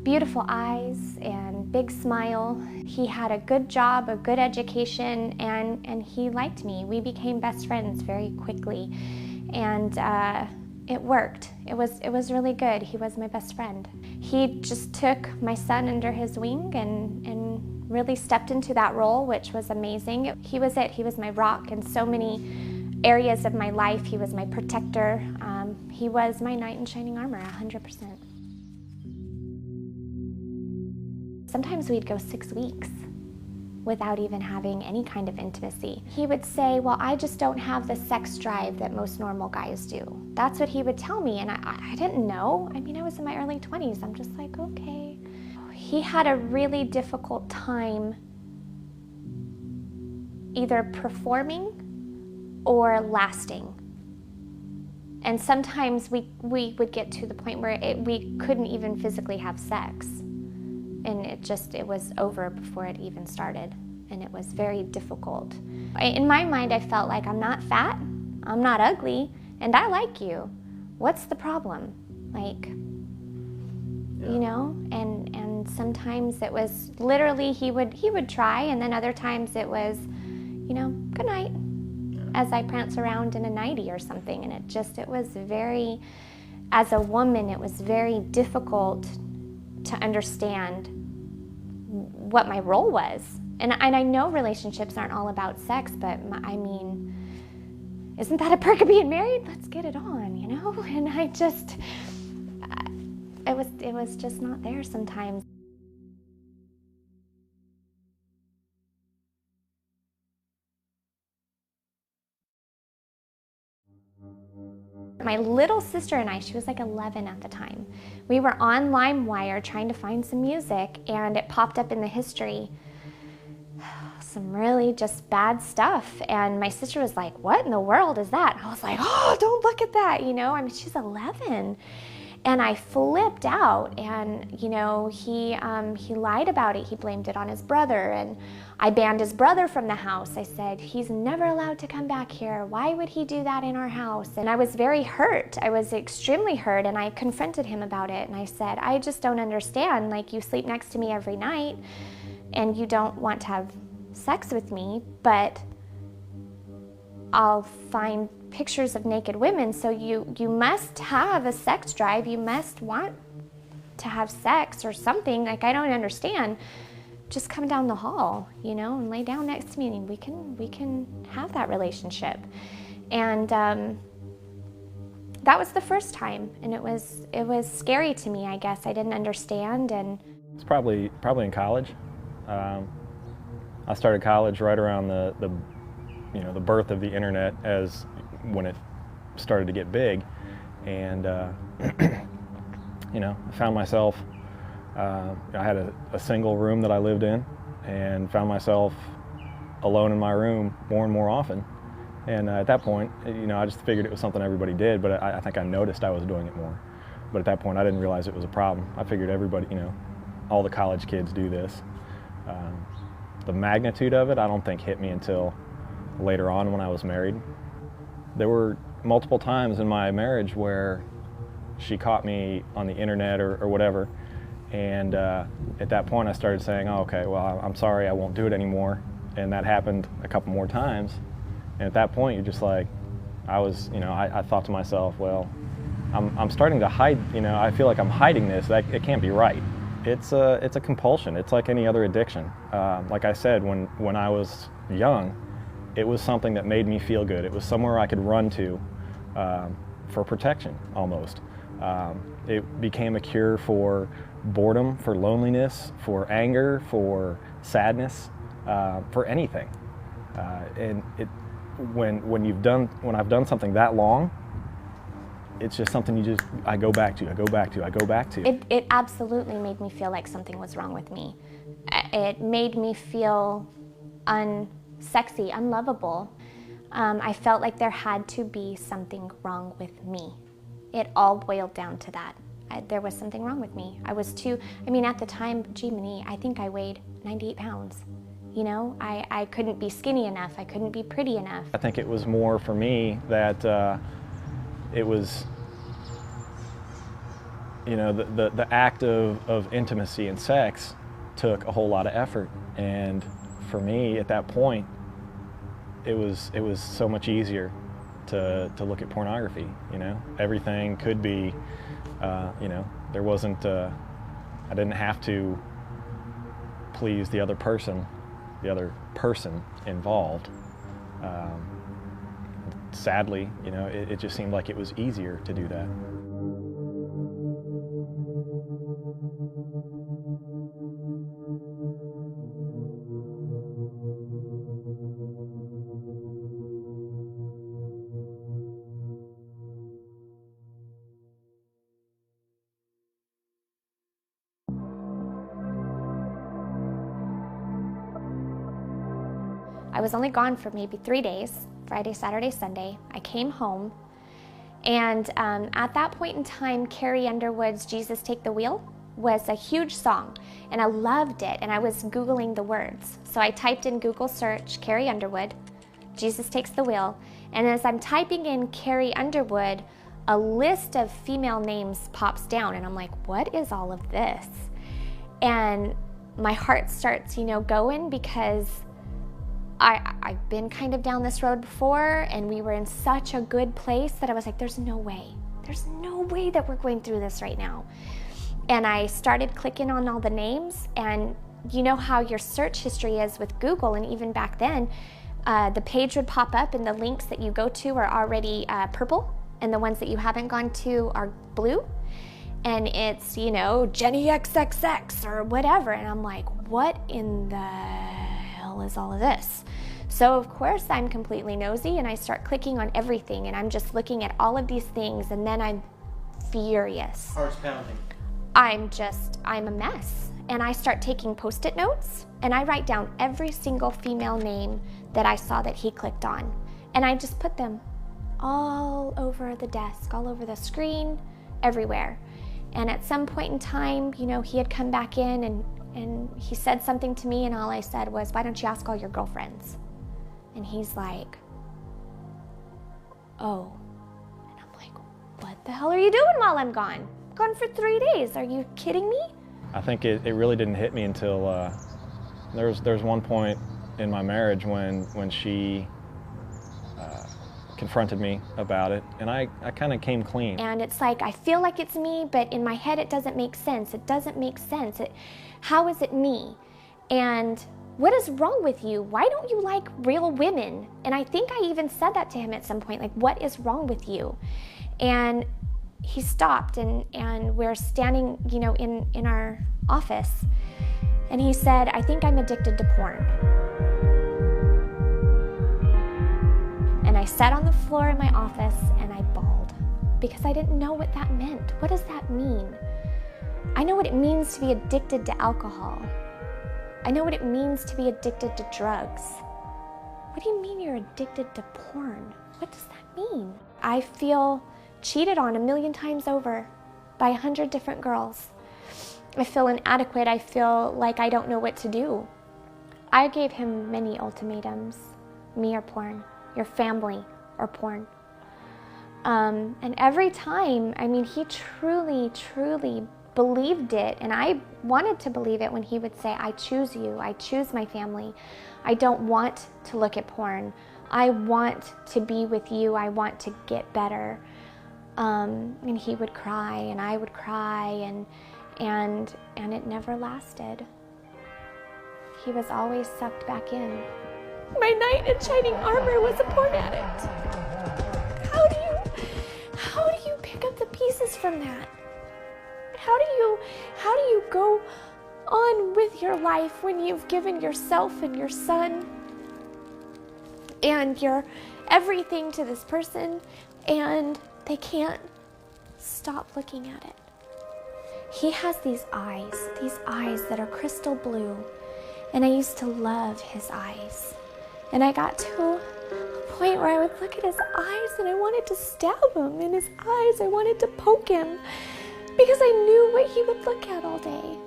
beautiful eyes and big smile. He had a good job, a good education, and he liked me. We became best friends very quickly, and it worked. It was really good. He was my best friend. He just took my son under his wing and really stepped into that role, which was amazing. He was it. He was my rock in so many areas of my life. He was my protector. He was my knight in shining armor, 100%. Sometimes we'd go 6 weeks without even having any kind of intimacy. He would say, well, I just don't have the sex drive that most normal guys do. That's what he would tell me, and I didn't know. I mean, I was in my early 20s. I'm just like, okay. He had a really difficult time either performing or lasting. And sometimes we would get to the point where we couldn't even physically have sex. And it was over before it even started. And it was very difficult. In my mind, I felt like I'm not fat, I'm not ugly, and I like you. What's the problem? Like, you know? And sometimes it was literally he would try, and then other times it was, you know, good night, as I prance around in a nightie or something. And it was very, as a woman, it was very difficult to understand what my role was. And I know relationships aren't all about sex, but I mean, isn't that a perk of being married? Let's get it on, you know? And it was just not there sometimes. My little sister and I, she was like 11 at the time, we were on LimeWire trying to find some music, and it popped up in the history, some really just bad stuff. And my sister was like, what in the world is that? I was like, oh, don't look at that, you know? I mean, she's 11. And I flipped out, and you know, he lied about it. He blamed it on his brother, and I banned his brother from the house. I said, he's never allowed to come back here. Why would he do that in our house? And I was very hurt. I was extremely hurt, and I confronted him about it, and I said, I just don't understand. Like, you sleep next to me every night, and you don't want to have sex with me, but I'll find pictures of naked women, so you must have a sex drive, you must want to have sex or something. Like, I don't understand. Just come down the hall, you know, and lay down next to me, and we can have that relationship. And that was the first time, and it was scary to me, I guess. I didn't understand. And it's probably in college. I started college right around the birth of the internet, as when it started to get big, And you know, I found myself, I had a single room that I lived in, and found myself alone in my room more and more often. And at that point, you know, I just figured it was something everybody did, but I think I noticed I was doing it more. But at that point, I didn't realize it was a problem. I figured everybody, you know, all the college kids do this. The magnitude of it, I don't think hit me until later on when I was married. There were multiple times in my marriage where she caught me on the internet or whatever, and at that point I started saying, oh, okay, well, I'm sorry, I won't do it anymore. And that happened a couple more times. And at that point, you're just like, I thought to myself, well, I'm starting to hide, you know, I feel like I'm hiding this. It can't be right. It's a compulsion. It's like any other addiction. Like I said, when I was young, it was something that made me feel good. It was somewhere I could run to for protection, almost. It became a cure for boredom, for loneliness, for anger, for sadness, for anything. And when I've done something that long, it's just something I go back to. It absolutely made me feel like something was wrong with me. It made me feel unsexy, unlovable. I felt like there had to be something wrong with me. It all boiled down to that. There was something wrong with me. I was at the time, I think I weighed 98 pounds. You know, I couldn't be skinny enough. I couldn't be pretty enough. I think it was more for me that it was, you know, the act of intimacy and sex took a whole lot of effort. And for me, at that point, it was so much easier to look at pornography. You know, everything could be, you know, there wasn't, I didn't have to please the other person involved. Sadly, you know, it just seemed like it was easier to do that. I was only gone for maybe 3 days, Friday, Saturday, Sunday. I came home, and at that point in time, Carrie Underwood's Jesus Take the Wheel was a huge song, and I loved it, and I was Googling the words. So I typed in Google search, Carrie Underwood, Jesus Takes the Wheel, and as I'm typing in Carrie Underwood, a list of female names pops down, and I'm like, what is all of this? And my heart starts, you know, going, because I've been kind of down this road before, and we were in such a good place that I was like, there's no way that we're going through this right now. And I started clicking on all the names, and you know how your search history is with Google, and even back then, the page would pop up and the links that you go to are already purple, and the ones that you haven't gone to are blue. And it's, you know, Jenny XXX or whatever, and I'm like, what in the hell is all of this? So of course I'm completely nosy, and I start clicking on everything, and I'm just looking at all of these things, and then I'm furious. Heart's pounding. I'm a mess. And I start taking Post-it notes, and I write down every single female name that I saw that he clicked on. And I just put them all over the desk, all over the screen, everywhere. And at some point in time, you know, he had come back in, and he said something to me, and all I said was, why don't you ask all your girlfriends? And he's like, oh. And I'm like, what the hell are you doing while I'm gone? I'm gone for 3 days. Are you kidding me? I think it really didn't hit me until there's one point in my marriage when she confronted me about it, and I kind of came clean. And it's like, I feel like it's me, but in my head it doesn't make sense. It doesn't make sense. How is it me? And what is wrong with you? Why don't you like real women? And I think I even said that to him at some point, like, what is wrong with you? And he stopped, and we're standing, you know, in our office, and he said, I think I'm addicted to porn. And I sat on the floor in my office and I bawled, because I didn't know what that meant. What does that mean? I know what it means to be addicted to alcohol. I know what it means to be addicted to drugs. What do you mean you're addicted to porn? What does that mean? I feel cheated on 1,000,000 times over by 100 different girls. I feel inadequate. I feel like I don't know what to do. I gave him many ultimatums. Me or porn, your family or porn. And every time, I mean, he truly, truly believed it, and I wanted to believe it when he would say, I choose you, I choose my family. I don't want to look at porn. I want to be with you, I want to get better. And he would cry, and I would cry, and it never lasted. He was always sucked back in. My knight in shining armor was a porn addict. How do you pick up the pieces from that? How do you go on with your life when you've given yourself and your son and your everything to this person and they can't stop looking at it? He has these eyes that are crystal blue, and I used to love his eyes. And I got to a point where I would look at his eyes and I wanted to stab him in his eyes. I wanted to poke him because I knew what he would look at all day.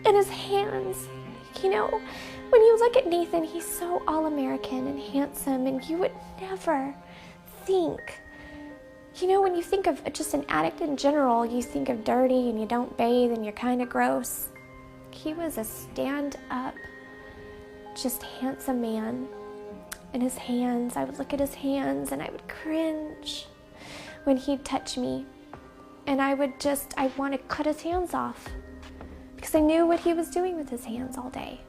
And his hands, you know, when you look at Nathan, he's so all-American and handsome, and you would never think, you know, when you think of just an addict in general, you think of dirty and you don't bathe and you're kind of gross. He was a stand-up, just handsome man. And his hands, I would look at his hands and I would cringe when he'd touch me. And I want to cut his hands off because I knew what he was doing with his hands all day.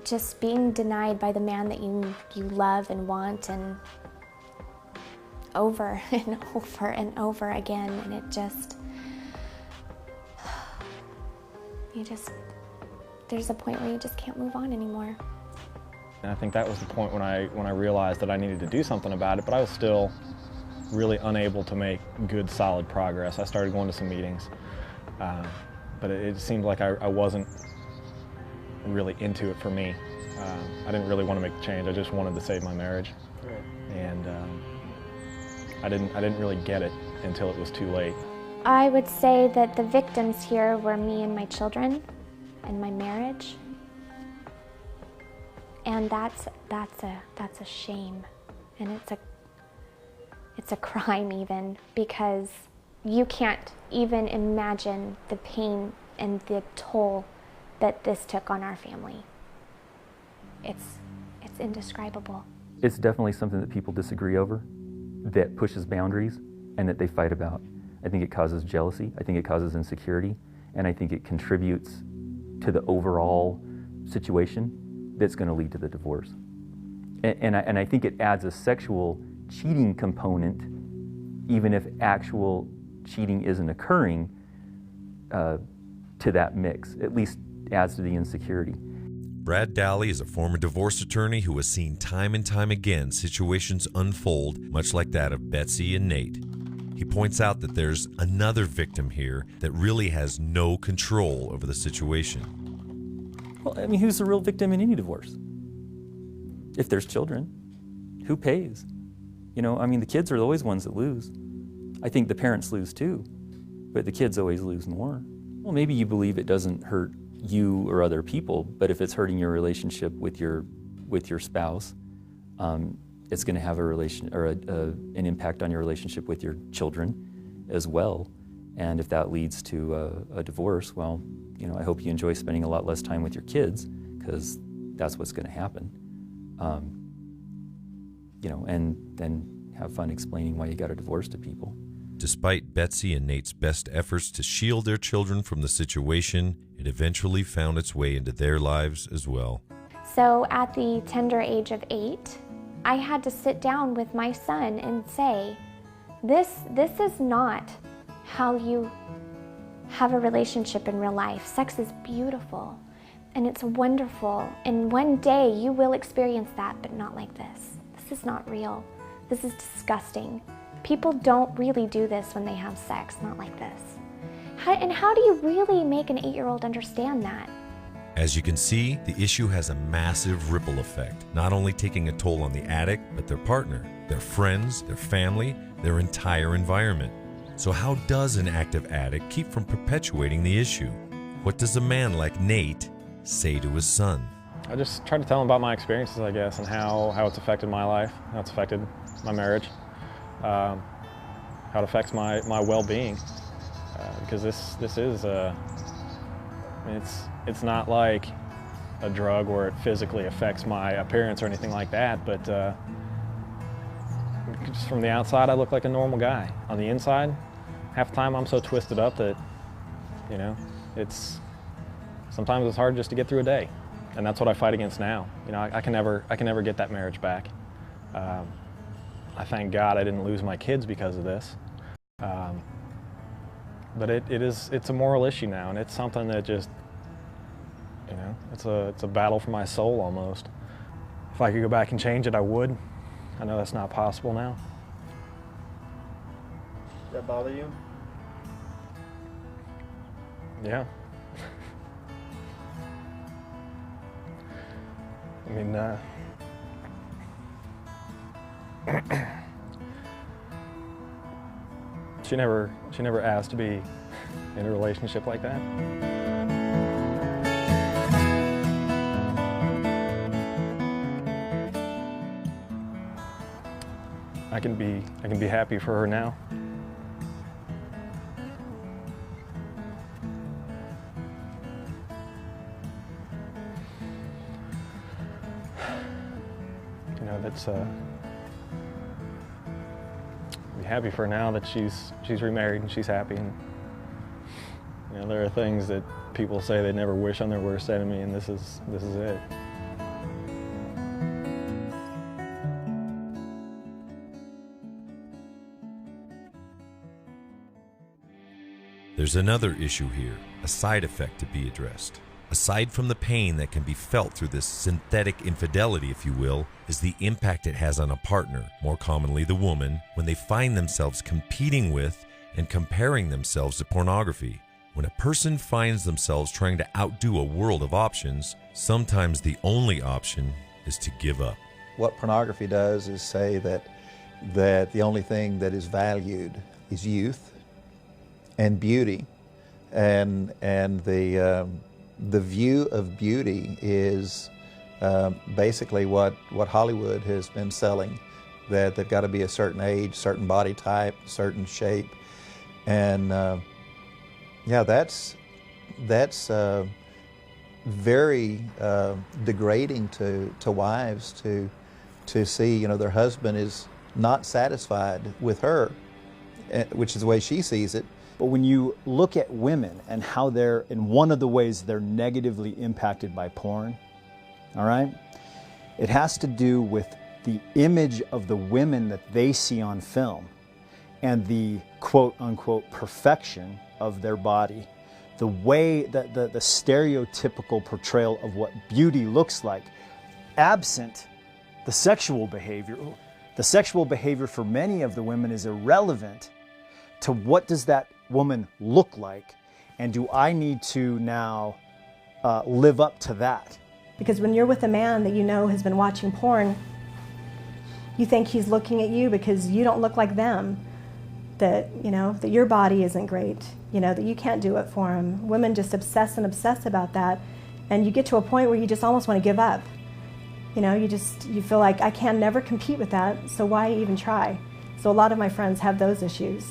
Just being denied by the man that you love and want, and over and over and over again, and it just, there's a point where you just can't move on anymore. And I think that was the point when I realized that I needed to do something about it, but I was still really unable to make good, solid progress. I started going to some meetings, but it seemed like I wasn't really into it for me. I didn't really want to make the change. I just wanted to save my marriage. Right. And I didn't really get it until it was too late. I would say that the victims here were me and my children and my marriage. And that's a shame, and it's a crime even, because you can't even imagine the pain and the toll that this took on our family. It's indescribable. It's definitely something that people disagree over, that pushes boundaries, and that they fight about. I think it causes jealousy, I think it causes insecurity, and I think it contributes to the overall situation that's going to lead to the divorce. And I think it adds a sexual cheating component, even if actual cheating isn't occurring, to that mix. At least adds to the insecurity. Brad Dally is a former divorce attorney who has seen time and time again situations unfold much like that of Betsy and Nate. He points out that there's another victim here that really has no control over the situation. Well, I mean, who's the real victim in any divorce? If there's children, who pays? You know, I mean, the kids are always ones that lose. I think the parents lose too, but the kids always lose more. Well, maybe you believe it doesn't hurt you or other people, but if it's hurting your relationship with your spouse, it's going to have an impact on your relationship with your children as well. And if that leads to a divorce, well, you know, I hope you enjoy spending a lot less time with your kids, because that's what's going to happen. You know, and then have fun explaining why you got a divorce to people. Despite Betsy and Nate's best efforts to shield their children from the situation, it eventually found its way into their lives as well. So at the tender age of 8, I had to sit down with my son and say, this is not how you have a relationship in real life. Sex is beautiful and it's wonderful, and one day you will experience that, but not like this. This is not real. This is disgusting. People don't really do this when they have sex, not like this. How do you really make an 8-year-old understand that? As you can see, the issue has a massive ripple effect, not only taking a toll on the addict, but their partner, their friends, their family, their entire environment. So how does an active addict keep from perpetuating the issue? What does a man like Nate say to his son? I just try to tell him about my experiences, I guess, and how it's affected my life, how it's affected my marriage, how it affects my well-being. Because this is it's not like a drug where it physically affects my appearance or anything like that, but just from the outside I look like a normal guy. On the inside, half the time I'm so twisted up that, you know, sometimes it's hard just to get through a day, and that's what I fight against now. You know, I can never get that marriage back. I thank God I didn't lose my kids because of this. But it's a moral issue now, and it's something that just, you know, it's a battle for my soul almost. If I could go back and change it, I would. I know that's not possible now. Does that bother you? Yeah. I mean, she never asked to be in a relationship like that. I can be happy for her now. You know, that's be happy for her now that she's remarried and she's happy. And you know, there are things that people say they never wish on their worst enemy, and this is it. There's another issue here, a side effect to be addressed. Aside from the pain that can be felt through this synthetic infidelity, if you will, is the impact it has on a partner, more commonly the woman, when they find themselves competing with and comparing themselves to pornography. When a person finds themselves trying to outdo a world of options, sometimes the only option is to give up. What pornography does is say that the only thing that is valued is youth and beauty, and the view of beauty is basically what Hollywood has been selling, that they've got to be a certain age, certain body type, certain shape, and yeah, that's very degrading to wives to see, you know, their husband is not satisfied with her, which is the way she sees it. But when you look at women and how they're, in one of the ways they're negatively impacted by porn, all right, it has to do with the image of the women that they see on film and the quote-unquote perfection of their body, the way that the stereotypical portrayal of what beauty looks like, absent the sexual behavior. The sexual behavior for many of the women is irrelevant to what does that woman look like, and do I need to now live up to that? Because when you're with a man that you know has been watching porn, you think he's looking at you because you don't look like them, that, you know, that your body isn't great, you know, that you can't do it for him. Women just obsess and obsess about that, and you get to a point where you just almost want to give up. You know, you feel like I can never compete with that, so why even try? So a lot of my friends have those issues.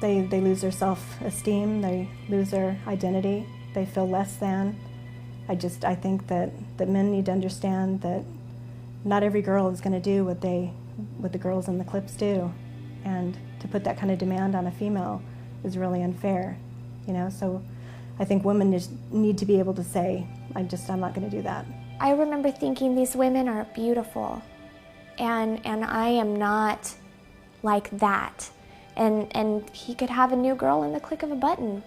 They lose their self-esteem, they lose their identity, they feel less than. I think that men need to understand that not every girl is going to do what the girls in the clips do, and to put that kind of demand on a female is really unfair, you know. So I think women just need to be able to say, I'm not going to do that. I remember thinking these women are beautiful, and I am not like that. And he could have a new girl in the click of a button,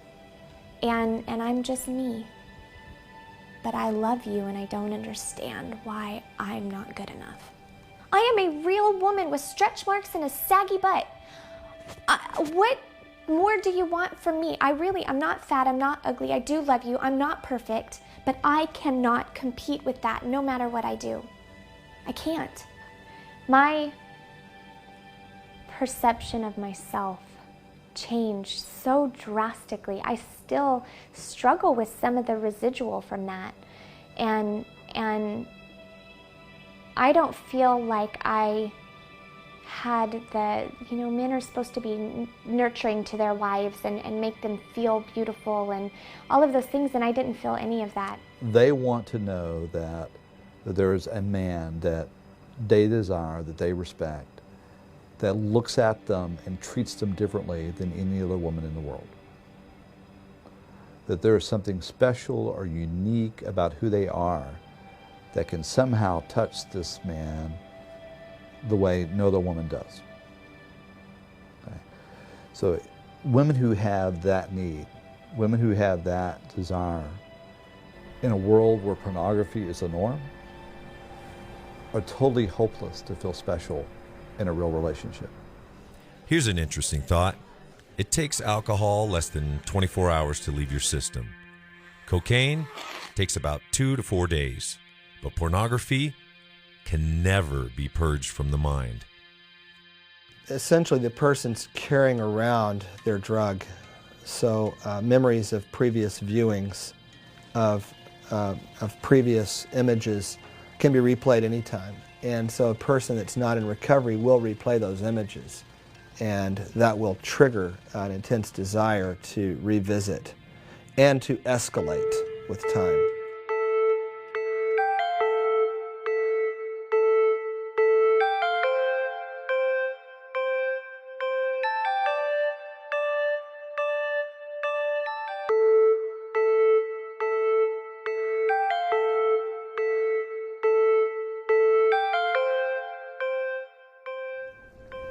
and I'm just me. But I love you, and I don't understand why I'm not good enough. I am a real woman with stretch marks and a saggy butt. What more do you want from me? I'm not fat, I'm not ugly, I do love you, I'm not perfect, but I cannot compete with that no matter what I do. I can't. My perception of myself changed so drastically. I still struggle with some of the residual from that. And I don't feel like I had men are supposed to be nurturing to their wives and make them feel beautiful and all of those things, and I didn't feel any of that. They want to know that there's a man that they desire, that they respect, that looks at them and treats them differently than any other woman in the world. That there is something special or unique about who they are that can somehow touch this man the way no other woman does. Okay. So women who have that need, women who have that desire, in a world where pornography is the norm, are totally hopeless to feel special in a real relationship. Here's an interesting thought. It takes alcohol less than 24 hours to leave your system. Cocaine takes about 2 to 4 days, but pornography can never be purged from the mind. Essentially, the person's carrying around their drug, so memories of previous viewings, of previous images can be replayed anytime. And so a person that's not in recovery will replay those images, and that will trigger an intense desire to revisit and to escalate with time.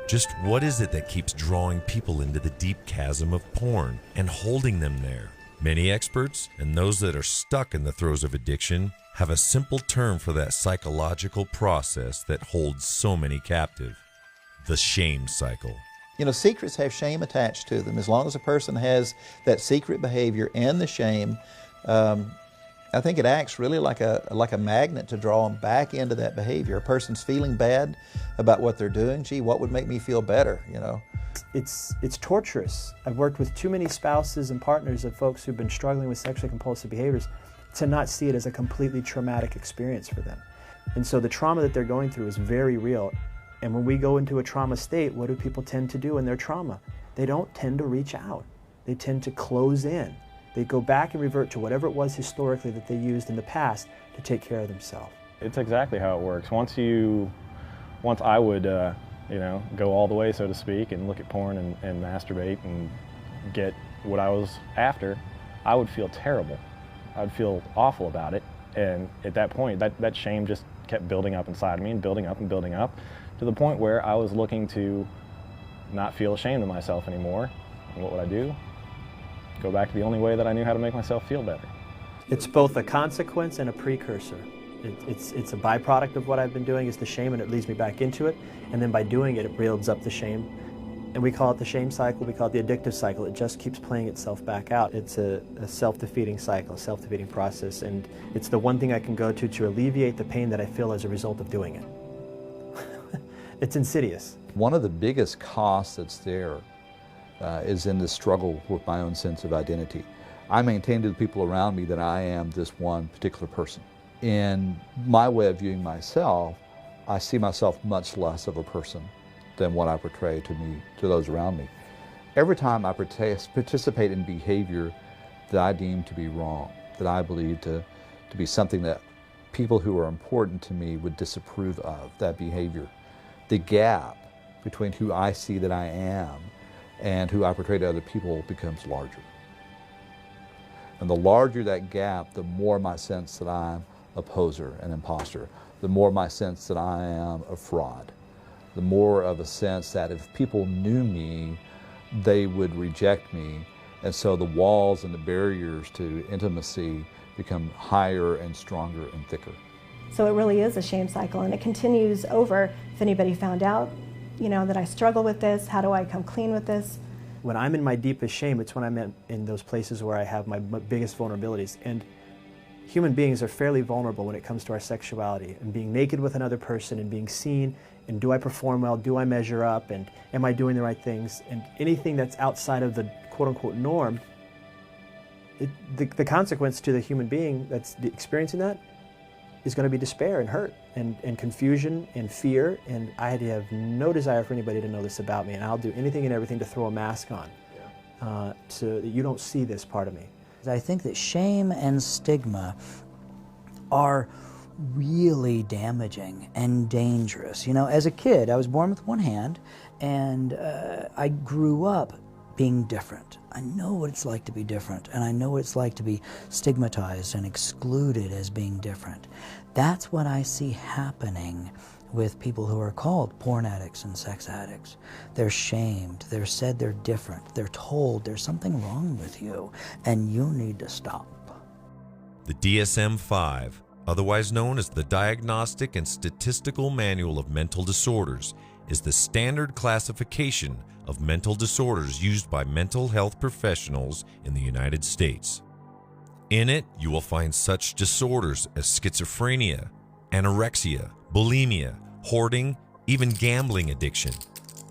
Just what is it that keeps drawing people into the deep chasm of porn and holding them there? Many experts, and those that are stuck in the throes of addiction, have a simple term for that psychological process that holds so many captive: the shame cycle. You know, secrets have shame attached to them. As long as a person has that secret behavior and the shame, I think it acts really like a magnet to draw them back into that behavior. A person's feeling bad about what they're doing. Gee, what would make me feel better, you know? It's torturous. I've worked with too many spouses and partners of folks who've been struggling with sexually compulsive behaviors to not see it as a completely traumatic experience for them. And so the trauma that they're going through is very real. And when we go into a trauma state, what do people tend to do in their trauma? They don't tend to reach out. They tend to close in. They go back and revert to whatever it was historically that they used in the past to take care of themselves. It's exactly how it works. Once I would, go all the way, so to speak, and look at porn and masturbate and get what I was after, I would feel terrible. I would feel awful about it. And at that point, that shame just kept building up inside of me and building up to the point where I was looking to not feel ashamed of myself anymore. And what would I do? Go back to the only way that I knew how to make myself feel better. It's both a consequence and a precursor. It's a byproduct of what I've been doing is the shame, and it leads me back into it. And then by doing it, it builds up the shame. And we call it the shame cycle, we call it the addictive cycle. It just keeps playing itself back out. It's a self-defeating cycle, a self-defeating process. And it's the one thing I can go to alleviate the pain that I feel as a result of doing it. It's insidious. One of the biggest costs that's there is in the struggle with my own sense of identity. I maintain to the people around me that I am this one particular person. In my way of viewing myself, I see myself much less of a person than what I portray to those around me. Every time I participate in behavior that I deem to be wrong, that I believe to be something that people who are important to me would disapprove of, that behavior, the gap between who I see that I am and who I portray to other people becomes larger. And the larger that gap, the more my sense that I'm a poser, an imposter, the more my sense that I am a fraud, the more of a sense that if people knew me, they would reject me. And so the walls and the barriers to intimacy become higher and stronger and thicker. So it really is a shame cycle, and it continues over. If anybody found out, that I struggle with this? How do I come clean with this? When I'm in my deepest shame, it's when I'm in those places where I have my biggest vulnerabilities. And human beings are fairly vulnerable when it comes to our sexuality and being naked with another person and being seen, and do I perform well, do I measure up, and am I doing the right things? And anything that's outside of the quote-unquote norm, the consequence to the human being that's experiencing that is going to be despair and hurt and confusion and fear, and I have no desire for anybody to know this about me, and I'll do anything and everything to throw a mask on so that you don't see this part of me. I think that shame and stigma are really damaging and dangerous. As a kid, I was born with one hand, and I grew up being different. I know what it's like to be different, and I know what it's like to be stigmatized and excluded as being different. That's what I see happening with people who are called porn addicts and sex addicts. They're shamed, they're said they're different, they're told there's something wrong with you, and you need to stop. The DSM-5, otherwise known as the Diagnostic and Statistical Manual of Mental Disorders, is the standard classification of mental disorders used by mental health professionals in the United States. In it, you will find such disorders as schizophrenia, anorexia, bulimia, hoarding, even gambling addiction.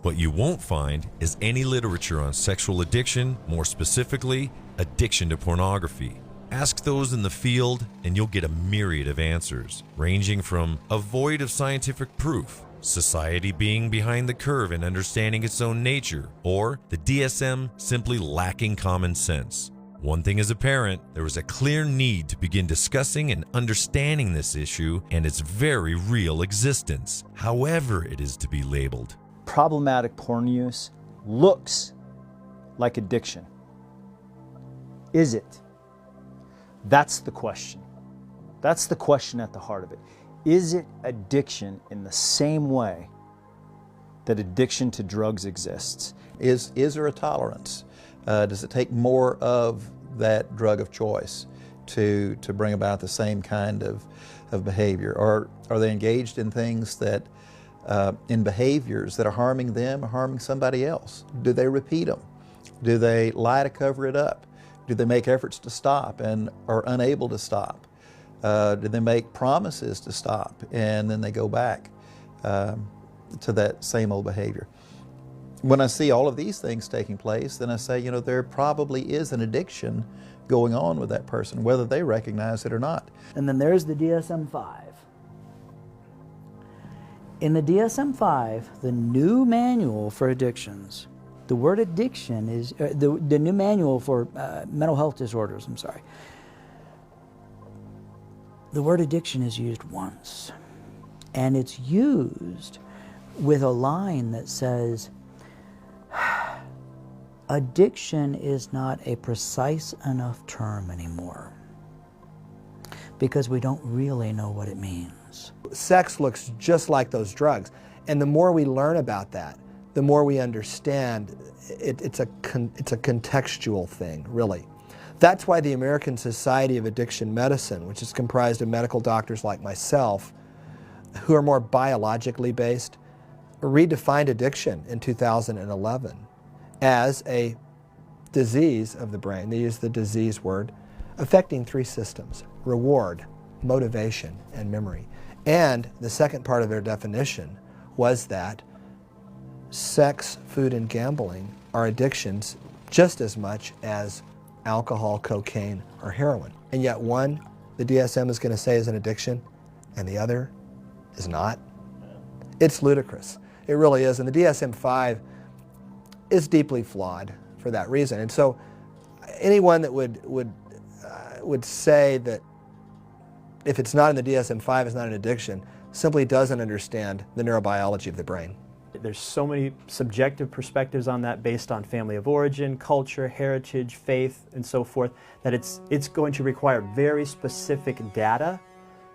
What you won't find is any literature on sexual addiction, more specifically, addiction to pornography. Ask those in the field and you'll get a myriad of answers, ranging from a void of scientific proof, society being behind the curve in understanding its own nature, or the DSM simply lacking common sense. One thing is apparent, there is a clear need to begin discussing and understanding this issue and its very real existence, however it is to be labeled. Problematic porn use looks like addiction. Is it? That's the question. That's the question at the heart of it. Is it addiction in the same way that addiction to drugs exists? Is there a tolerance? Does it take more of that drug of choice to bring about the same kind of behavior? Or are they engaged in things that, in behaviors that are harming them or harming somebody else? Do they repeat them? Do they lie to cover it up? Do they make efforts to stop and are unable to stop? Do they make promises to stop and then they go back to that same old behavior? When I see all of these things taking place, then I say, there probably is an addiction going on with that person, whether they recognize it or not. And then there's the DSM-5. In the DSM-5, the new manual for addictions, the word addiction is, the new manual for mental health disorders, the word addiction is used once. And it's used with a line that says, addiction is not a precise enough term anymore because we don't really know what it means. Sex looks just like those drugs, and the more we learn about that, the more we understand it's a contextual thing, really. That's why the American Society of Addiction Medicine, which is comprised of medical doctors like myself, who are more biologically based, redefined addiction in 2011 as a disease of the brain. They use the disease word, affecting three systems: reward, motivation, and memory. And the second part of their definition was that sex, food, and gambling are addictions just as much as alcohol, cocaine, or heroin. And yet one, the DSM is going to say is an addiction, and the other is not. It's ludicrous. It really is. And the DSM-5 is deeply flawed for that reason. And so anyone that would say that if it's not in the DSM-5, it's not an addiction, simply doesn't understand the neurobiology of the brain. There's so many subjective perspectives on that based on family of origin, culture, heritage, faith, and so forth, that it's going to require very specific data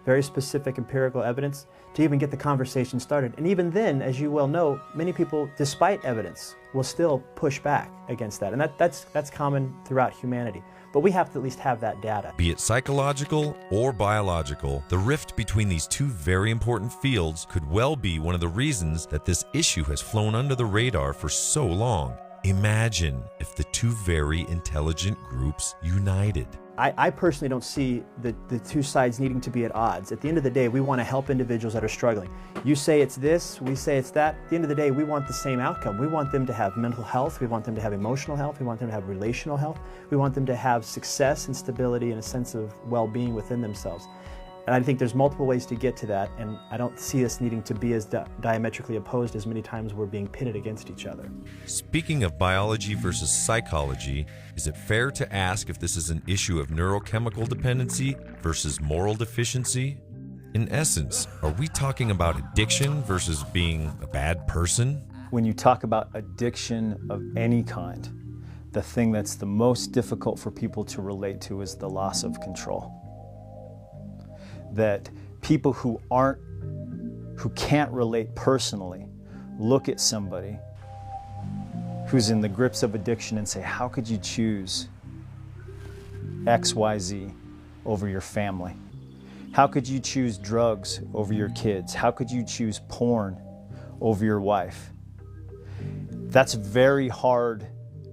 very specific empirical evidence to even get the conversation started. And even then, as you well know, many people, despite evidence, will still push back against that. And that's common throughout humanity. But we have to at least have that data. Be it psychological or biological, the rift between these two very important fields could well be one of the reasons that this issue has flown under the radar for so long. Imagine if the two very intelligent groups united. I personally don't see the two sides needing to be at odds. At the end of the day, we want to help individuals that are struggling. You say it's this, we say it's that. At the end of the day, we want the same outcome. We want them to have mental health, we want them to have emotional health, we want them to have relational health, we want them to have success and stability and a sense of well-being within themselves. And I think there's multiple ways to get to that, and I don't see us needing to be as diametrically opposed as many times we're being pitted against each other. Speaking of biology versus psychology, is it fair to ask if this is an issue of neurochemical dependency versus moral deficiency? In essence, are we talking about addiction versus being a bad person? When you talk about addiction of any kind, the thing that's the most difficult for people to relate to is the loss of control. That people who can't relate personally look at somebody who's in the grips of addiction and say, how could you choose XYZ over your family? How could you choose drugs over your kids? How could you choose porn over your wife? That's very hard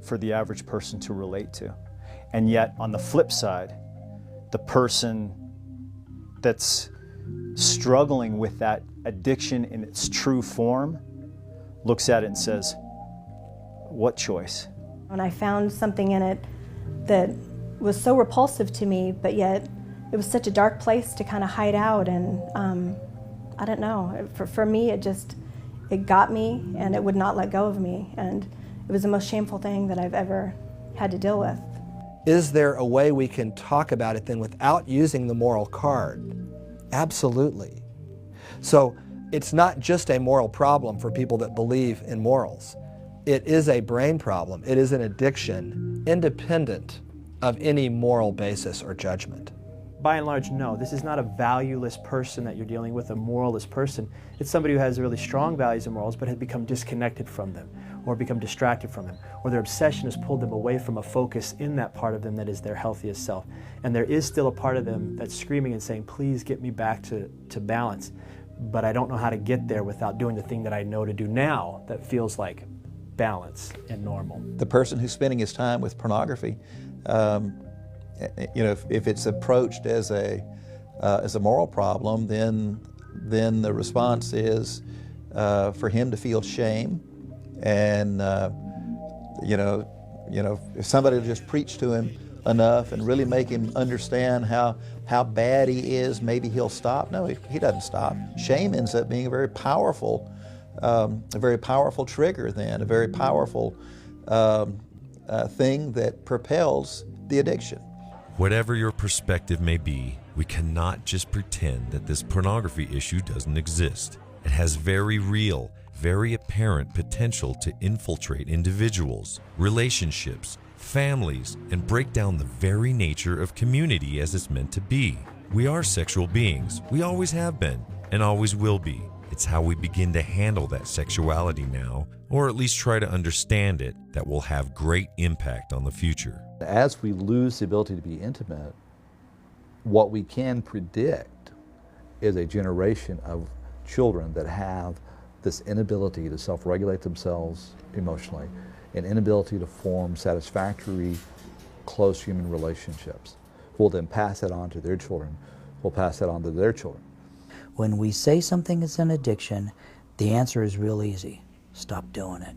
for the average person to relate to. And yet, on the flip side, the person that's struggling with that addiction in its true form looks at it and says, what choice? When I found something in it that was so repulsive to me, but yet it was such a dark place to kind of hide out, and I don't know, for me it got me and it would not let go of me, and it was the most shameful thing that I've ever had to deal with. Is there a way we can talk about it then without using the moral card? Absolutely. So it's not just a moral problem for people that believe in morals. It is a brain problem. It is an addiction independent of any moral basis or judgment. By and large, no. This is not a valueless person that you're dealing with, a moralist person. It's somebody who has really strong values and morals but has become disconnected from them or become distracted from them, or their obsession has pulled them away from a focus in that part of them that is their healthiest self. And there is still a part of them that's screaming and saying, please get me back to balance. But I don't know how to get there without doing the thing that I know to do now that feels like balance and normal. The person who's spending his time with pornography, if it's approached as a moral problem, then the response is for him to feel shame, and if somebody will just preach to him enough and really make him understand how bad he is, maybe he'll stop. No, he doesn't stop. Shame ends up being a very powerful trigger. Then a very powerful thing that propels the addiction. Whatever your perspective may be, we cannot just pretend that this pornography issue doesn't exist. It has very real, very apparent potential to infiltrate individuals, relationships, families, and break down the very nature of community as it's meant to be. We are sexual beings. We always have been, and always will be. It's how we begin to handle that sexuality now, or at least try to understand it, that will have great impact on the future. As we lose the ability to be intimate, what we can predict is a generation of children that have this inability to self-regulate themselves emotionally, an inability to form satisfactory, close human relationships. We'll then pass that on to their children. We'll pass that on to their children. When we say something is an addiction, the answer is real easy. Stop doing it.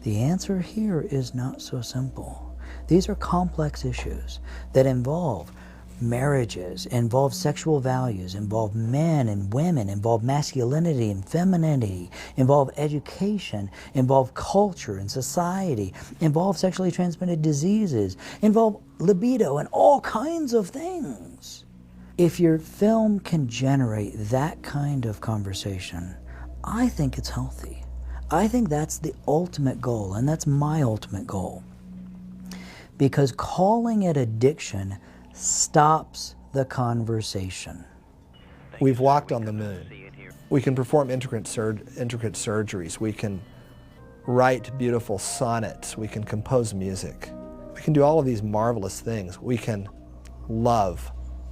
The answer here is not so simple. These are complex issues that involve marriages, involve sexual values, involve men and women, involve masculinity and femininity, involve education, involve culture and society, involve sexually transmitted diseases, involve libido and all kinds of things. If your film can generate that kind of conversation, I think it's healthy. I think that's the ultimate goal, and that's my ultimate goal. Because calling it addiction stops the conversation. We've walked on the moon. We can perform intricate surgeries. We can write beautiful sonnets. We can compose music. We can do all of these marvelous things. We can love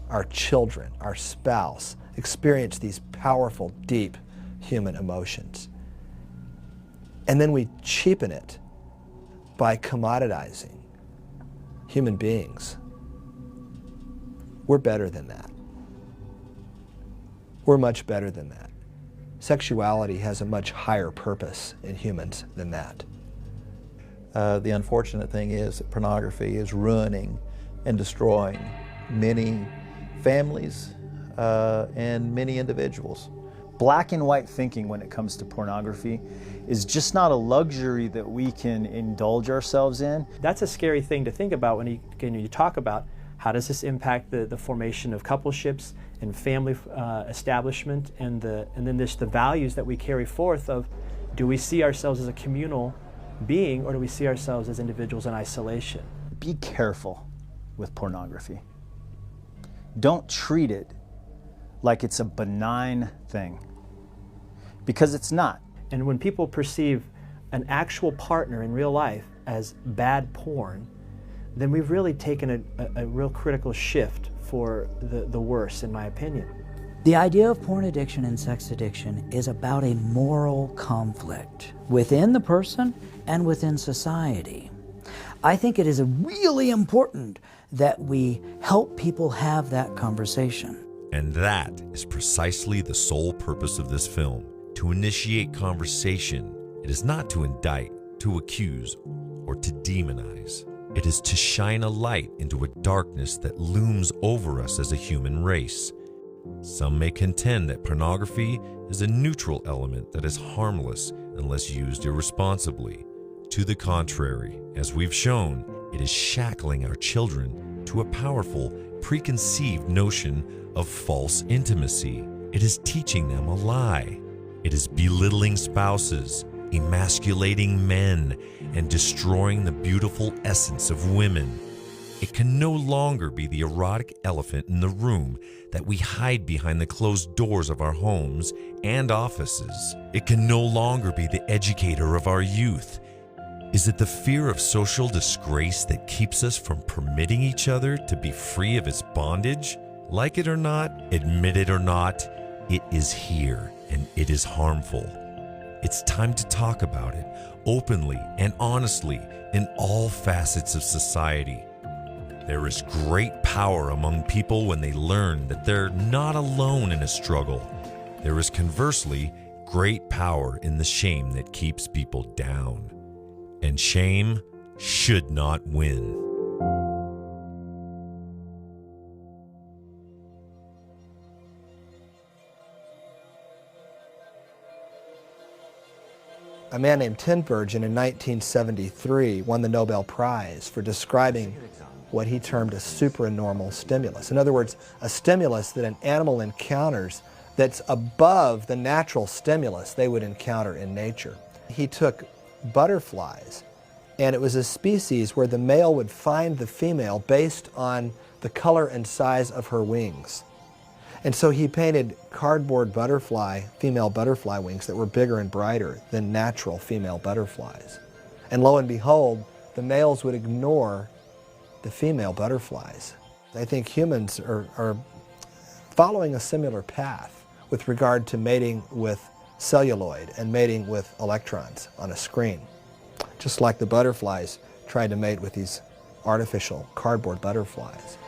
our children, our spouse, experience these powerful, deep human emotions. And then we cheapen it by commoditizing human beings. We're better than that. We're much better than that. Sexuality has a much higher purpose in humans than that. The unfortunate thing is that pornography is ruining and destroying many families and many individuals. Black and white thinking when it comes to pornography is just not a luxury that we can indulge ourselves in. That's a scary thing to think about when you talk about how does this impact the formation of coupleships and family establishment, and then there's the values that we carry forth of, do we see ourselves as a communal being or do we see ourselves as individuals in isolation? Be careful with pornography. Don't treat it like it's a benign thing, because it's not. And when people perceive an actual partner in real life as bad porn, then we've really taken a real critical shift for the worse, in my opinion. The idea of porn addiction and sex addiction is about a moral conflict within the person and within society. I think it is really important that we help people have that conversation. And that is precisely the sole purpose of this film, to initiate conversation. It is not to indict, to accuse, or to demonize. It is to shine a light into a darkness that looms over us as a human race. Some may contend that pornography is a neutral element that is harmless unless used irresponsibly. To the contrary, as we've shown, it is shackling our children to a powerful, preconceived notion of false intimacy. It is teaching them a lie. It is belittling spouses, emasculating men, and destroying the beautiful essence of women. It can no longer be the erotic elephant in the room that we hide behind the closed doors of our homes and offices. It can no longer be the educator of our youth. Is it the fear of social disgrace that keeps us from permitting each other to be free of its bondage? Like it or not, admit it or not, it is here and it is harmful. It's time to talk about it openly and honestly in all facets of society. There is great power among people when they learn that they're not alone in a struggle. There is conversely great power in the shame that keeps people down. And shame should not win. A man named Tinbergen in 1973 won the Nobel Prize for describing what he termed a supranormal stimulus. In other words, a stimulus that an animal encounters that's above the natural stimulus they would encounter in nature. He took butterflies, and it was a species where the male would find the female based on the color and size of her wings. And so he painted cardboard female butterfly wings that were bigger and brighter than natural female butterflies. And lo and behold, the males would ignore the female butterflies. I think humans are following a similar path with regard to mating with celluloid and mating with electrons on a screen. Just like the butterflies tried to mate with these artificial cardboard butterflies.